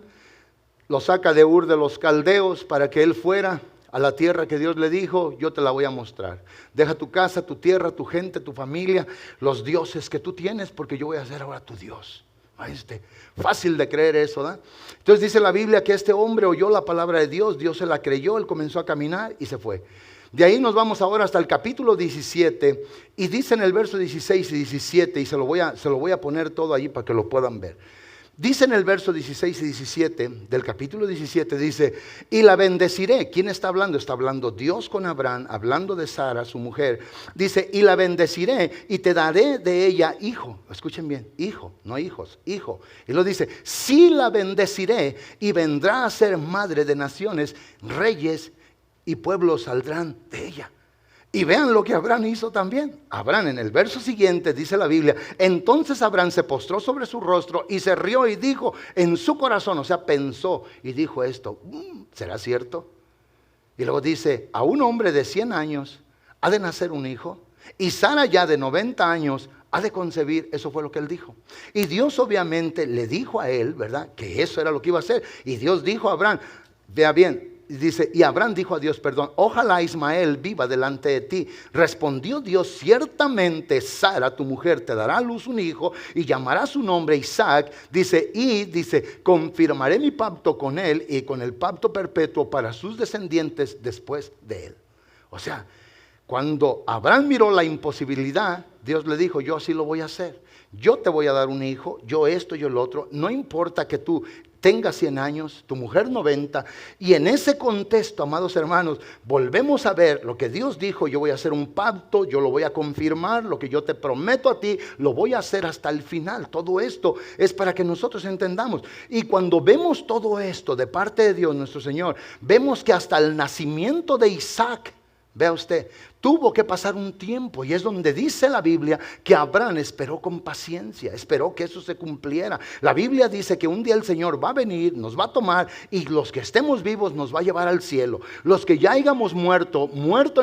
Speaker 1: lo saca de Ur de los Caldeos para que él fuera a la tierra que Dios le dijo, yo te la voy a mostrar. Deja tu casa, tu tierra, tu gente, tu familia, los dioses que tú tienes, porque yo voy a ser ahora tu Dios. Fácil de creer eso, ¿verdad? Entonces dice la Biblia que este hombre oyó la palabra de Dios, Dios se la creyó, él comenzó a caminar y se fue. De ahí nos vamos ahora hasta el capítulo 17 y dice en el verso 16 y 17, y se lo voy a poner todo allí para que lo puedan ver. Dice en el verso 16 y 17 del capítulo 17, dice, y la bendeciré. ¿Quién está hablando? Está hablando Dios con Abraham, hablando de Sara, su mujer. Dice, y la bendeciré y te daré de ella hijo. Escuchen bien, hijo, no hijos, hijo. Y lo dice, sí la bendeciré y vendrá a ser madre de naciones, reyes y pueblos saldrán de ella. Y vean lo que Abraham hizo también. Abraham, en el verso siguiente dice la Biblia, entonces Abraham se postró sobre su rostro y se rió y dijo en su corazón, o sea, pensó y dijo esto, ¿será cierto? Y luego dice, a un hombre de 100 años ha de nacer un hijo, y Sara ya de 90 años ha de concebir. Eso fue lo que él dijo. Y Dios obviamente le dijo a él, ¿verdad?, que eso era lo que iba a hacer. Y Dios dijo a Abraham, vea bien, dice, y Abraham dijo a Dios, perdón, ojalá Ismael viva delante de ti. Respondió Dios, ciertamente Sara, tu mujer, te dará a luz un hijo y llamará su nombre Isaac. Dice, confirmaré mi pacto con él y con el pacto perpetuo para sus descendientes después de él. O sea, cuando Abraham miró la imposibilidad, Dios le dijo, yo así lo voy a hacer. Yo te voy a dar un hijo, yo esto, yo lo otro. No importa que tú tengas 100 años, tu mujer 90. Y en ese contexto, amados hermanos, volvemos a ver lo que Dios dijo. Yo voy a hacer un pacto, yo lo voy a confirmar. Lo que yo te prometo a ti, lo voy a hacer hasta el final. Todo esto es para que nosotros entendamos. Y cuando vemos todo esto de parte de Dios nuestro Señor, vemos que hasta el nacimiento de Isaac, vea usted, tuvo que pasar un tiempo, y es donde dice la Biblia que Abraham esperó con paciencia, esperó que eso se cumpliera. La Biblia dice que un día el Señor va a venir, nos va a tomar, y los que estemos vivos nos va a llevar al cielo. Los que ya hayamos muerto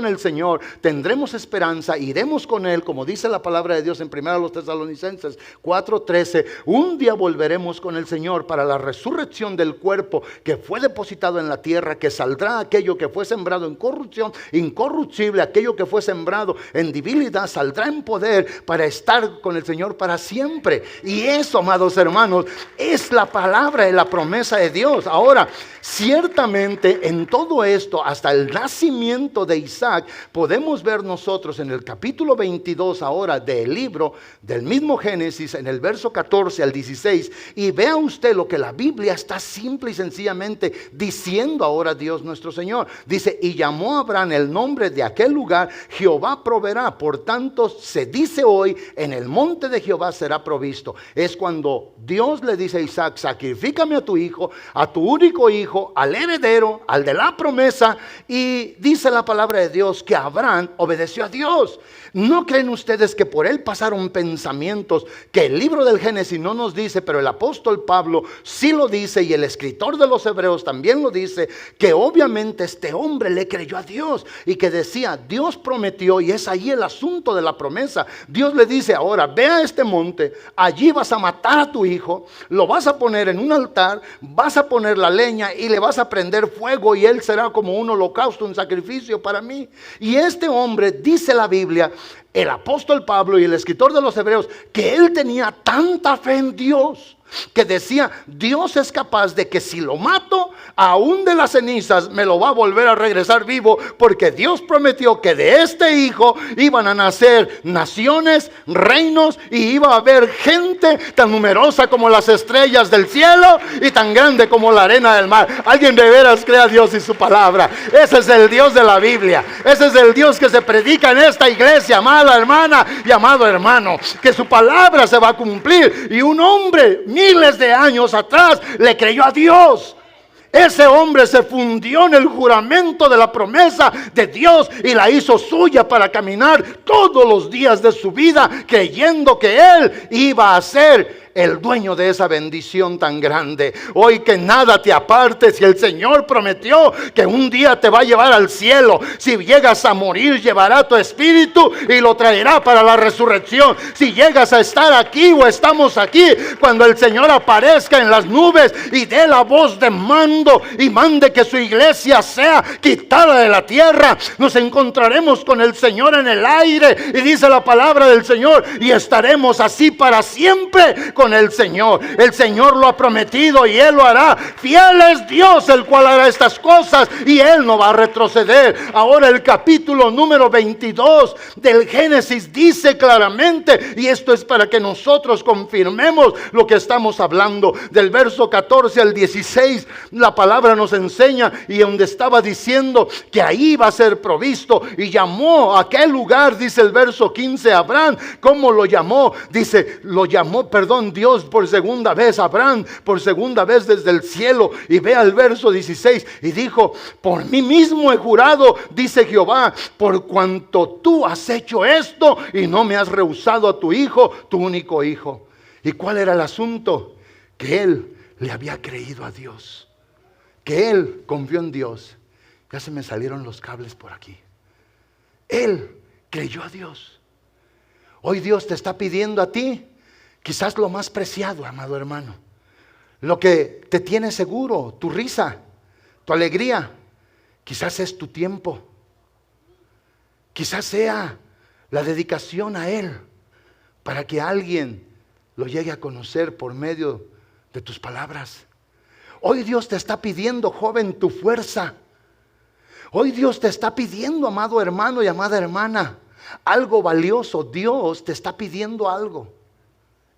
Speaker 1: en el Señor, tendremos esperanza, iremos con Él, como dice la palabra de Dios en 1 Tesalonicenses 4:13. Un día volveremos con el Señor para la resurrección del cuerpo que fue depositado en la tierra, que saldrá aquello que fue sembrado en corrupción, incorruptible, aquello que fue sembrado en debilidad, saldrá en poder para estar con el Señor para siempre. Y eso, amados hermanos, es la palabra y la promesa de Dios. Ahora, ciertamente en todo esto, hasta el nacimiento de Isaac, podemos ver nosotros en el capítulo 22 ahora del libro del mismo Génesis, en el verso 14 al 16, y vea usted lo que la Biblia está simple y sencillamente diciendo ahora Dios nuestro Señor. Dice, y llamó a Abraham el nombre de aquel lugar, Jehová proveerá. Por tanto se dice hoy, en el monte de Jehová será provisto. Es cuando Dios le dice a Isaac, sacrifícame a tu hijo, a tu único hijo, al heredero, al de la promesa. Y dice la palabra de Dios que Abraham obedeció a Dios. ¿No creen ustedes que por él pasaron pensamientos que el libro del Génesis no nos dice, pero el apóstol Pablo sí lo dice, y el escritor de los Hebreos también lo dice, que obviamente este hombre le creyó a Dios y que decía, Dios prometió, y es ahí el asunto de la promesa. Dios le dice, ahora ve a este monte, allí vas a matar a tu hijo, lo vas a poner en un altar, vas a poner la leña y le vas a prender fuego, y él será como un holocausto, un sacrificio para mí. Y este hombre, dice la Biblia, el apóstol Pablo y el escritor de los Hebreos, que él tenía tanta fe en Dios, que decía, Dios es capaz de que si lo mato, aún de las cenizas me lo va a volver a regresar vivo, porque Dios prometió que de este hijo iban a nacer naciones, reinos, y iba a haber gente tan numerosa como las estrellas del cielo y tan grande como la arena del mar. Alguien de veras cree a Dios y su palabra. Ese es el Dios de la Biblia. Ese es el Dios que se predica en esta iglesia, amada hermana y amado hermano, que su palabra se va a cumplir. Y un hombre miles de años atrás le creyó a Dios. Ese hombre se fundió en el juramento de la promesa de Dios y la hizo suya para caminar todos los días de su vida, creyendo que él iba a ser el dueño de esa bendición tan grande. Hoy que nada te aparte. Si el Señor prometió que un día te va a llevar al cielo, si llegas a morir llevará tu espíritu y lo traerá para la resurrección. Si llegas a estar aquí o estamos aquí, cuando el Señor aparezca en las nubes y dé la voz de mando y mande que su iglesia sea quitada de la tierra, nos encontraremos con el Señor en el aire, y dice la palabra del Señor, y estaremos así para siempre con el Señor. El Señor lo ha prometido y Él lo hará. Fiel es Dios, el cual hará estas cosas, y Él no va a retroceder. Ahora el capítulo número 22 del Génesis dice claramente, y esto es para que nosotros confirmemos lo que estamos hablando, del verso 14 al 16, la palabra nos enseña, y donde estaba diciendo que ahí va a ser provisto, y llamó a aquel lugar, dice el verso 15, Abraham. ¿Cómo lo llamó? Dice, lo llamó, Dios por segunda vez, Abraham por segunda vez desde el cielo. Y vea el verso 16, y dijo, por mí mismo he jurado, dice Jehová, por cuanto tú has hecho esto y no me has rehusado a tu hijo, tu único hijo. ¿Y cuál era el asunto? Que él le había creído a Dios, que él confió en Dios. Ya se me salieron los cables por aquí. Él creyó a Dios. Hoy Dios te está pidiendo a ti, quizás lo más preciado, amado hermano. Lo que te tiene seguro, tu risa, tu alegría, quizás es tu tiempo. Quizás sea la dedicación a Él para que alguien lo llegue a conocer por medio de tus palabras. Hoy Dios te está pidiendo, joven, tu fuerza. Hoy Dios te está pidiendo, amado hermano y amada hermana, algo valioso. Dios te está pidiendo algo.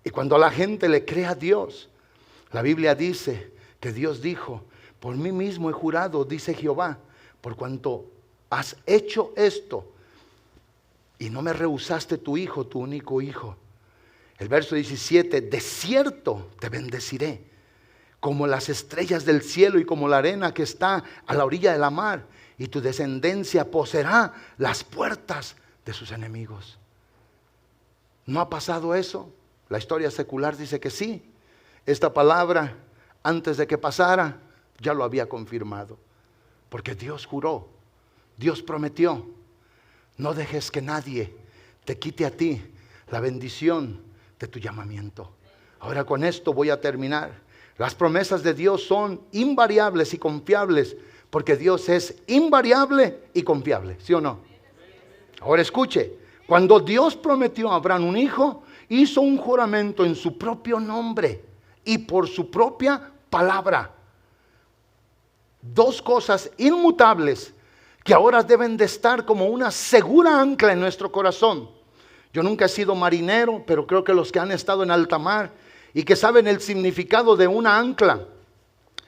Speaker 1: Y cuando la gente le cree a Dios, la Biblia dice que Dios dijo: por mí mismo he jurado, dice Jehová, por cuanto has hecho esto y no me rehusaste tu hijo, tu único hijo. El verso 17, de cierto te bendeciré, como las estrellas del cielo y como la arena que está a la orilla de la mar, y tu descendencia poseerá las puertas de sus enemigos. ¿No ha pasado eso? La historia secular dice que sí. Esta palabra, antes de que pasara, ya lo había confirmado. Porque Dios juró, Dios prometió. No dejes que nadie te quite a ti la bendición de tu llamamiento. Ahora con esto voy a terminar. Las promesas de Dios son invariables y confiables, porque Dios es invariable y confiable, ¿sí o no? Ahora escuche, cuando Dios prometió a Abraham un hijo, hizo un juramento en su propio nombre y por su propia palabra. Dos cosas inmutables que ahora deben de estar como una segura ancla en nuestro corazón. Yo nunca he sido marinero, pero creo que los que han estado en alta mar y que saben el significado de una ancla,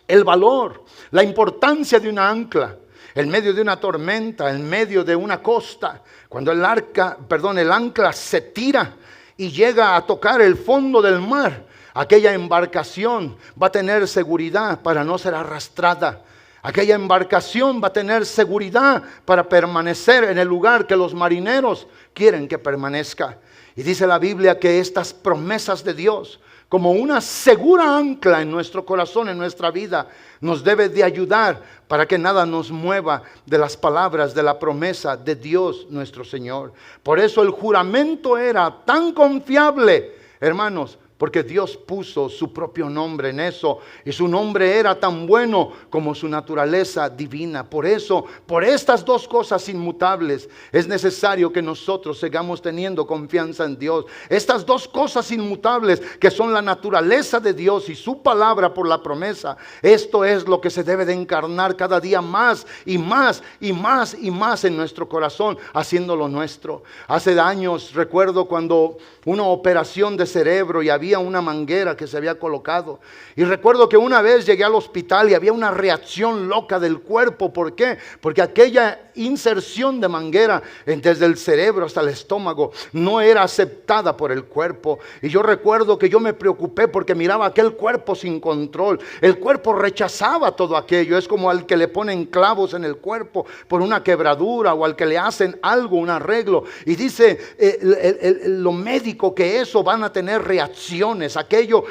Speaker 1: el valor, la importancia de una ancla, en medio de una tormenta, en medio de una costa, cuando el ancla se tira y llega a tocar el fondo del mar, aquella embarcación va a tener seguridad para no ser arrastrada. Aquella embarcación va a tener seguridad para permanecer en el lugar que los marineros quieren que permanezca. Y dice la Biblia que estas promesas de Dios, como una segura ancla en nuestro corazón, en nuestra vida, nos debe de ayudar para que nada nos mueva de las palabras de la promesa de Dios nuestro Señor. Por eso el juramento era tan confiable, hermanos, porque Dios puso su propio nombre en eso, y su nombre era tan bueno como su naturaleza divina. Por eso, por estas dos cosas inmutables, es necesario que nosotros sigamos teniendo confianza en Dios. Estas dos cosas inmutables, que son la naturaleza de Dios y su palabra por la promesa, esto es lo que se debe de encarnar cada día más y más y más y más en nuestro corazón, haciéndolo nuestro. Hace años recuerdo cuando una operación de cerebro y había una manguera que se había colocado, y recuerdo que una vez llegué al hospital y había una reacción loca del cuerpo. ¿Por qué? Porque aquella inserción de manguera desde el cerebro hasta el estómago no era aceptada por el cuerpo, y yo recuerdo que yo me preocupé porque miraba aquel cuerpo sin control. El cuerpo rechazaba todo aquello. Es como al que le ponen clavos en el cuerpo por una quebradura, o al que le hacen algo, un arreglo, y dice lo médico que eso van a tener reacciones. Aquello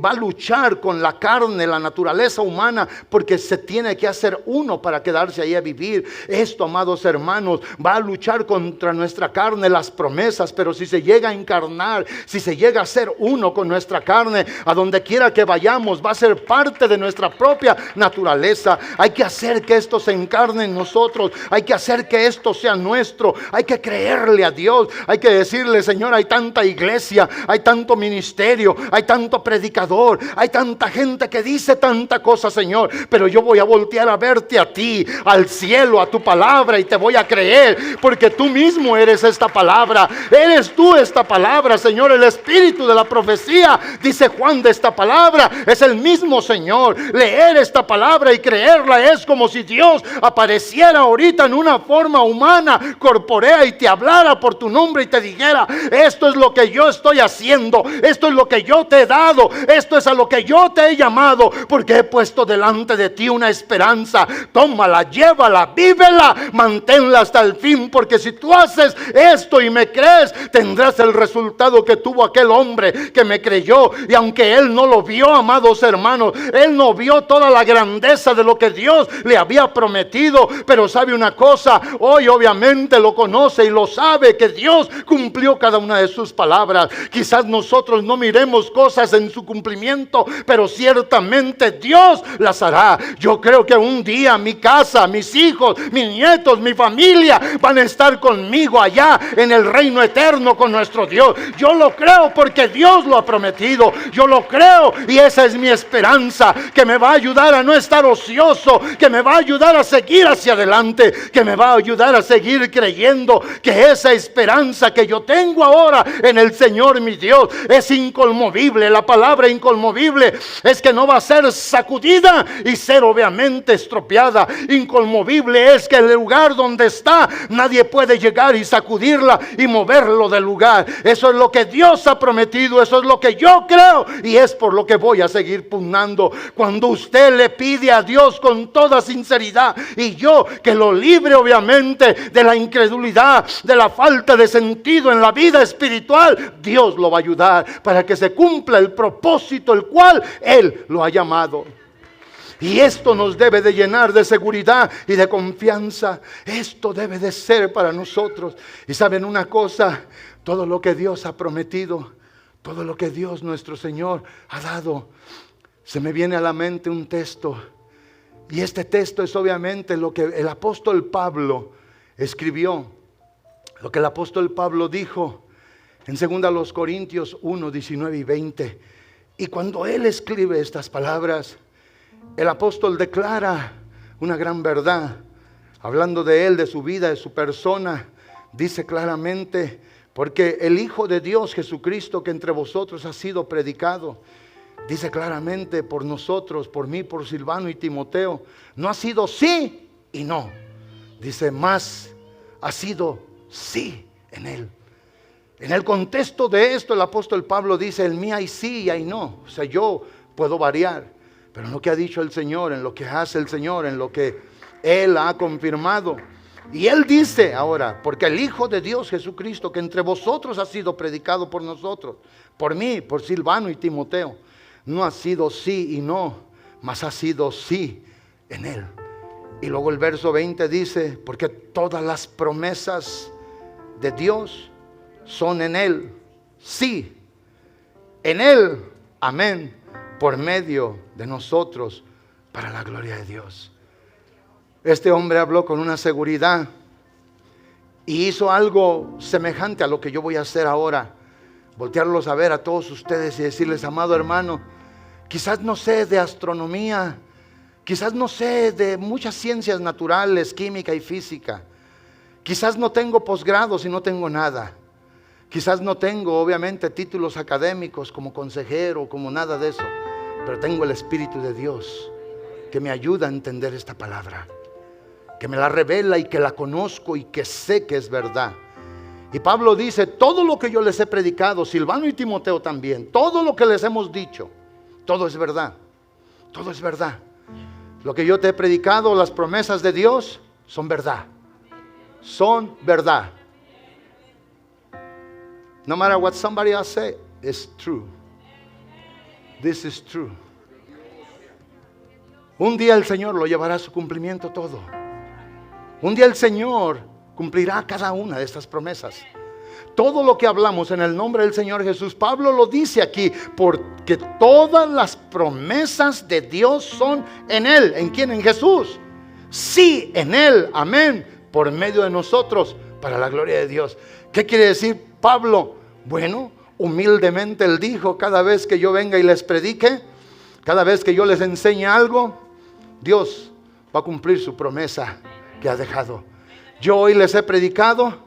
Speaker 1: va a luchar con la carne, la naturaleza humana, porque se tiene que hacer uno para quedarse ahí a vivir. Esto, amados hermanos, va a luchar contra nuestra carne, las promesas. Pero si se llega a encarnar, si se llega a ser uno con nuestra carne, a donde quiera que vayamos, va a ser parte de nuestra propia naturaleza. Hay que hacer que esto se encarne en nosotros. Hay que hacer que esto sea nuestro. Hay que creerle a Dios. Hay que decirle: Señor, hay tanta iglesia, hay tanto ministerio, hay tanto predicador, hay tanta gente que dice tanta cosa, Señor, pero yo voy a voltear a verte a ti, al cielo, a tu palabra, y te voy a creer, porque tú mismo eres esta palabra. Eres tú esta palabra, Señor. El espíritu de la profecía, dice Juan, de esta palabra es el mismo, Señor. Leer esta palabra y creerla es como si Dios apareciera ahorita en una forma humana, corpórea, y te hablara por tu nombre y te dijera: esto es lo que yo estoy haciendo, esto es lo que yo te he dado, esto es a lo que yo te he llamado, porque he puesto delante de ti una esperanza. Tómala, llévala, vívela, manténla hasta el fin, porque si tú haces esto y me crees, tendrás el resultado que tuvo aquel hombre que me creyó. Y aunque él no lo vio, amados hermanos, él no vio toda la grandeza de lo que Dios le había prometido, pero sabe una cosa, hoy obviamente lo conoce y lo sabe, que Dios cumplió cada una de sus palabras. Quizás nosotros no miremos cosas en su cumplimiento, pero ciertamente Dios las hará. Yo creo que un día mi casa, mis hijos, mis nietos, mi familia van a estar conmigo allá en el reino eterno con nuestro Dios. Yo lo creo porque Dios lo ha prometido. Yo lo creo y esa es mi esperanza, que me va a ayudar a no estar ocioso, que me va a ayudar a seguir hacia adelante, que me va a ayudar a seguir creyendo que esa esperanza que yo tengo ahora en el Señor mi Dios es inconmovible. La palabra inconmovible es que no va a ser sacudida y ser obviamente estropeada. Inconmovible es que el lugar donde está nadie puede llegar y sacudirla y moverlo del lugar. Eso es lo que Dios ha prometido, eso es lo que yo creo y es por lo que voy a seguir pugnando. Cuando usted le pide a Dios con toda sinceridad, y yo que lo libre obviamente de la incredulidad, de la falta de sentido en la vida espiritual, Dios lo va a ayudar para que se cumpla el propósito el cual Él lo ha llamado. Y esto nos debe de llenar de seguridad y de confianza. Esto debe de ser para nosotros. Y saben una cosa, todo lo que Dios ha prometido, todo lo que Dios nuestro Señor ha dado, se me viene a la mente un texto. Y este texto es obviamente lo que el apóstol Pablo escribió. Lo que el apóstol Pablo dijo en 2 Corintios 1, 19 y 20. Y cuando él escribe estas palabras, el apóstol declara una gran verdad. Hablando de él, de su vida, de su persona, dice claramente: porque el Hijo de Dios Jesucristo que entre vosotros ha sido predicado, dice claramente por nosotros, por mí, por Silvano y Timoteo, no ha sido sí y no. Dice más, ha sido sí en él. En el contexto de esto el apóstol Pablo dice: en mí hay sí y hay no. O sea, yo puedo variar, pero en lo que ha dicho el Señor, en lo que hace el Señor, en lo que Él ha confirmado. Y Él dice ahora: porque el Hijo de Dios Jesucristo que entre vosotros ha sido predicado por nosotros, por mí, por Silvano y Timoteo, no ha sido sí y no, mas ha sido sí en Él. Y luego el verso 20 dice: porque todas las promesas de Dios son en Él, sí, en Él, amén, por medio de nosotros, para la gloria de Dios. Este hombre habló con una seguridad y hizo algo semejante a lo que yo voy a hacer ahora. Voltearlos a ver a todos ustedes y decirles: amado hermano, quizás no sé de astronomía, quizás no sé de muchas ciencias naturales, química y física. Quizás no tengo posgrados y no tengo nada. Quizás no tengo obviamente títulos académicos como consejero, como nada de eso. Pero tengo el Espíritu de Dios que me ayuda a entender esta palabra, que me la revela y que la conozco y que sé que es verdad. Y Pablo dice: todo lo que yo les he predicado, Silvano y Timoteo también, todo lo que les hemos dicho, todo es verdad. Todo es verdad. Lo que yo te he predicado, las promesas de Dios, son verdad. Son verdad. No matter what somebody else say, it's true. This is true. Un día el Señor lo llevará a su cumplimiento todo. Un día el Señor cumplirá cada una de estas promesas. Todo lo que hablamos en el nombre del Señor Jesús, Pablo lo dice aquí: porque todas las promesas de Dios son en Él. ¿En quién? En Jesús. Sí, en Él, amén, por medio de nosotros, para la gloria de Dios. ¿Qué quiere decir Pablo? Bueno, humildemente él dijo: cada vez que yo venga y les predique, cada vez que yo les enseñe algo, Dios va a cumplir su promesa que ha dejado. Yo hoy les he predicado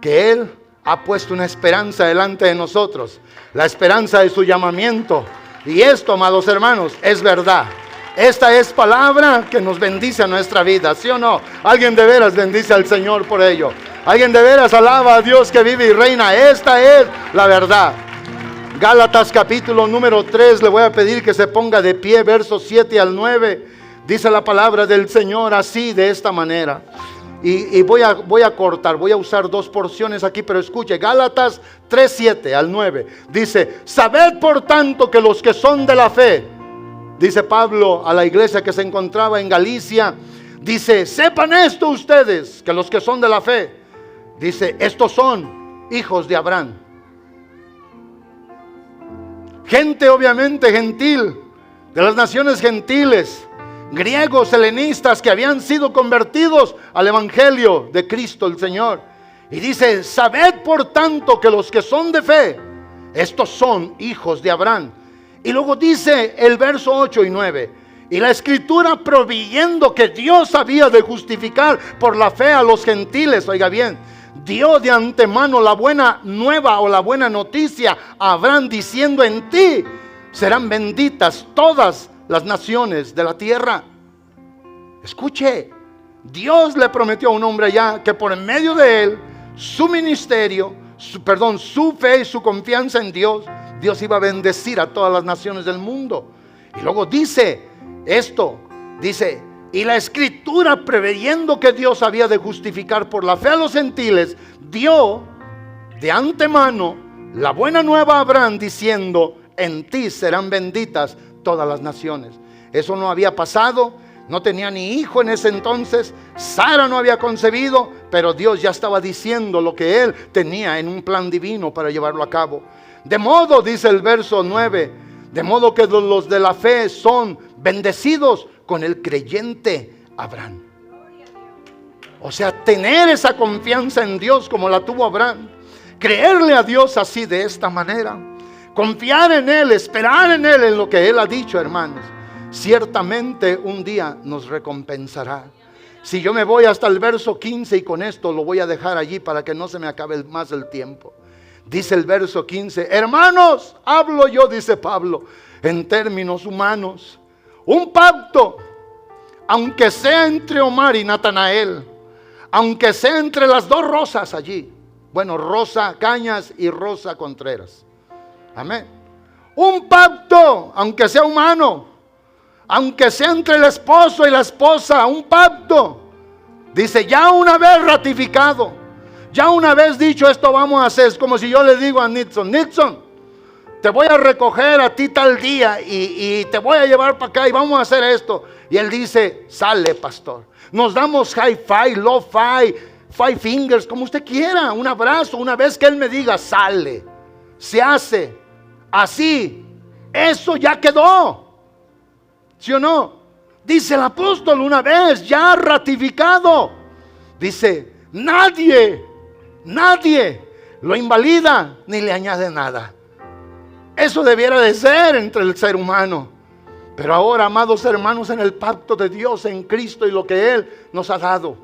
Speaker 1: que Él ha puesto una esperanza delante de nosotros, la esperanza de su llamamiento. Y esto, amados hermanos, es verdad. Esta es palabra que nos bendice a nuestra vida, ¿sí o no? Alguien de veras bendice al Señor por ello. Alguien de veras alaba a Dios que vive y reina. Esta es la verdad. Gálatas capítulo número 3, le voy a pedir que se ponga de pie, versos 7 al 9. Dice la palabra del Señor así, de esta manera: Y voy a cortar, voy a usar dos porciones aquí, pero escuche, Gálatas 3:7 al 9. Dice, sabed por tanto que los que son de la fe, dice Pablo a la iglesia que se encontraba en Galicia, dice, sepan esto ustedes, que los que son de la fe, dice, estos son hijos de Abraham. Gente obviamente gentil, de las naciones gentiles, griegos, helenistas que habían sido convertidos al evangelio de Cristo el Señor. Y dice, sabed por tanto que los que son de fe, estos son hijos de Abraham. Y luego dice el verso 8 y 9, y la escritura proveyendo que Dios había de justificar por la fe a los gentiles, oiga bien, dio de antemano la buena nueva o la buena noticia a Abraham, diciendo, en ti serán benditas todas las naciones de la tierra. Escuche, Dios le prometió a un hombre allá que por medio de él, su ministerio, su fe y su confianza en Dios, Dios iba a bendecir a todas las naciones del mundo. Y luego dice esto, dice, y la escritura preveyendo que Dios había de justificar por la fe a los gentiles, dio de antemano la buena nueva a Abraham, diciendo, en ti serán benditas todas las naciones. Eso no había pasado, no tenía ni hijo en ese entonces, Sara no había concebido, pero Dios ya estaba diciendo lo que él tenía en un plan divino para llevarlo a cabo. De modo, dice el verso 9, de modo que los de la fe son bendecidos con el creyente Abraham. O sea, tener esa confianza en Dios como la tuvo Abraham, creerle a Dios así de esta manera, confiar en Él, esperar en Él, en lo que Él ha dicho, hermanos, ciertamente un día nos recompensará. Si yo me voy hasta el verso 15 y con esto lo voy a dejar allí para que no se me acabe más el tiempo. Dice el verso 15, hermanos, hablo yo, dice Pablo, en términos humanos, un pacto, aunque sea entre Omar y Natanael, aunque sea entre las dos Rosas allí, bueno, Rosa Cañas y Rosa Contreras, amén, un pacto, aunque sea humano, aunque sea entre el esposo y la esposa, un pacto, dice, ya una vez ratificado, ya una vez dicho esto vamos a hacer. Es como si yo le digo a Nixon, te voy a recoger a ti tal día y te voy a llevar para acá y vamos a hacer esto. Y él dice, sale, pastor. Nos damos high five, low five, five fingers, como usted quiera, un abrazo. Una vez que él me diga, sale, se hace así, eso ya quedó, ¿sí o no? Dice el apóstol, una vez ya ratificado, dice, nadie lo invalida ni le añade nada. Eso debiera de ser entre el ser humano. Pero ahora, amados hermanos, en el pacto de Dios en Cristo y lo que Él nos ha dado,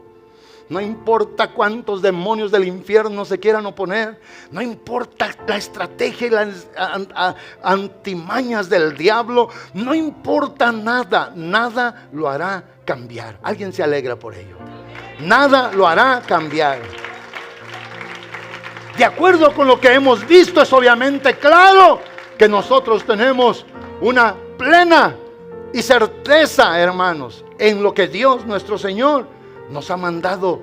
Speaker 1: no importa cuántos demonios del infierno se quieran oponer, no importa la estrategia y las antimañas del diablo, no importa nada, nada lo hará cambiar. Alguien se alegra por ello. Nada lo hará cambiar. De acuerdo con lo que hemos visto, es obviamente claro que nosotros tenemos una plena y certeza, hermanos, en lo que Dios nuestro Señor nos ha mandado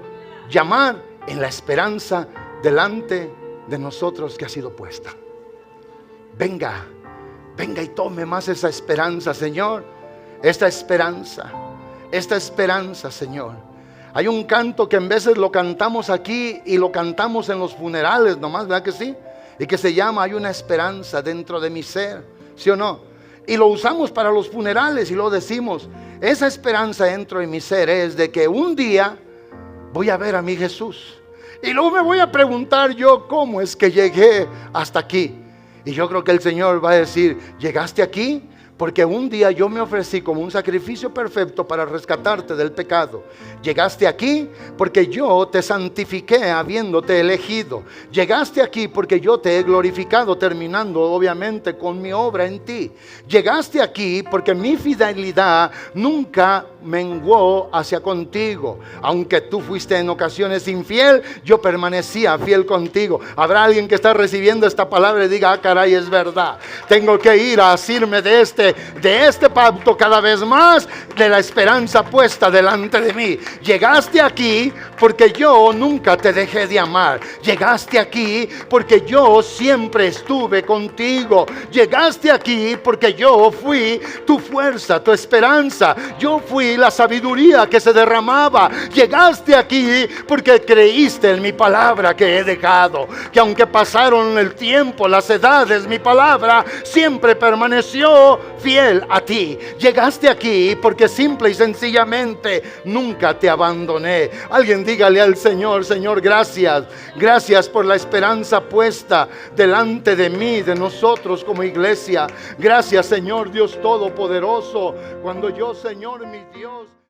Speaker 1: llamar, en la esperanza delante de nosotros que ha sido puesta. Venga y tome más esa esperanza, Señor. Esta esperanza, Señor. Hay un canto que en veces lo cantamos aquí y lo cantamos en los funerales nomás, ¿verdad que sí? Y que se llama, hay una esperanza dentro de mi ser, ¿sí o no? Y lo usamos para los funerales y lo decimos, esa esperanza dentro de mi ser es de que un día voy a ver a mi Jesús. Y luego me voy a preguntar yo, ¿cómo es que llegué hasta aquí? Y yo creo que el Señor va a decir, ¿llegaste aquí? Porque un día yo me ofrecí como un sacrificio perfecto para rescatarte del pecado. Llegaste aquí porque yo te santifiqué habiéndote elegido. Llegaste aquí porque yo te he glorificado, terminando obviamente con mi obra en ti. Llegaste aquí porque mi fidelidad nunca menguó hacia contigo. Aunque tú fuiste en ocasiones infiel, yo permanecía fiel contigo. Habrá alguien que está recibiendo esta palabra y diga, ah, caray, es verdad. Tengo que ir a asirme de este parte de este pacto cada vez más de la esperanza puesta delante de mí. Llegaste aquí porque yo nunca te dejé de amar. Llegaste aquí porque yo siempre estuve contigo. Llegaste aquí porque yo fui tu fuerza, tu esperanza. Yo fui la sabiduría que se derramaba. Llegaste aquí porque creíste en mi palabra que he dejado. Que aunque pasaron el tiempo, las edades, mi palabra siempre permaneció fiel a ti. Llegaste aquí porque simple y sencillamente nunca te abandoné. Alguien dígale al Señor: Señor, gracias. Gracias por la esperanza puesta delante de mí, de nosotros como iglesia. Gracias, Señor Dios Todopoderoso. Cuando yo, Señor mi Dios...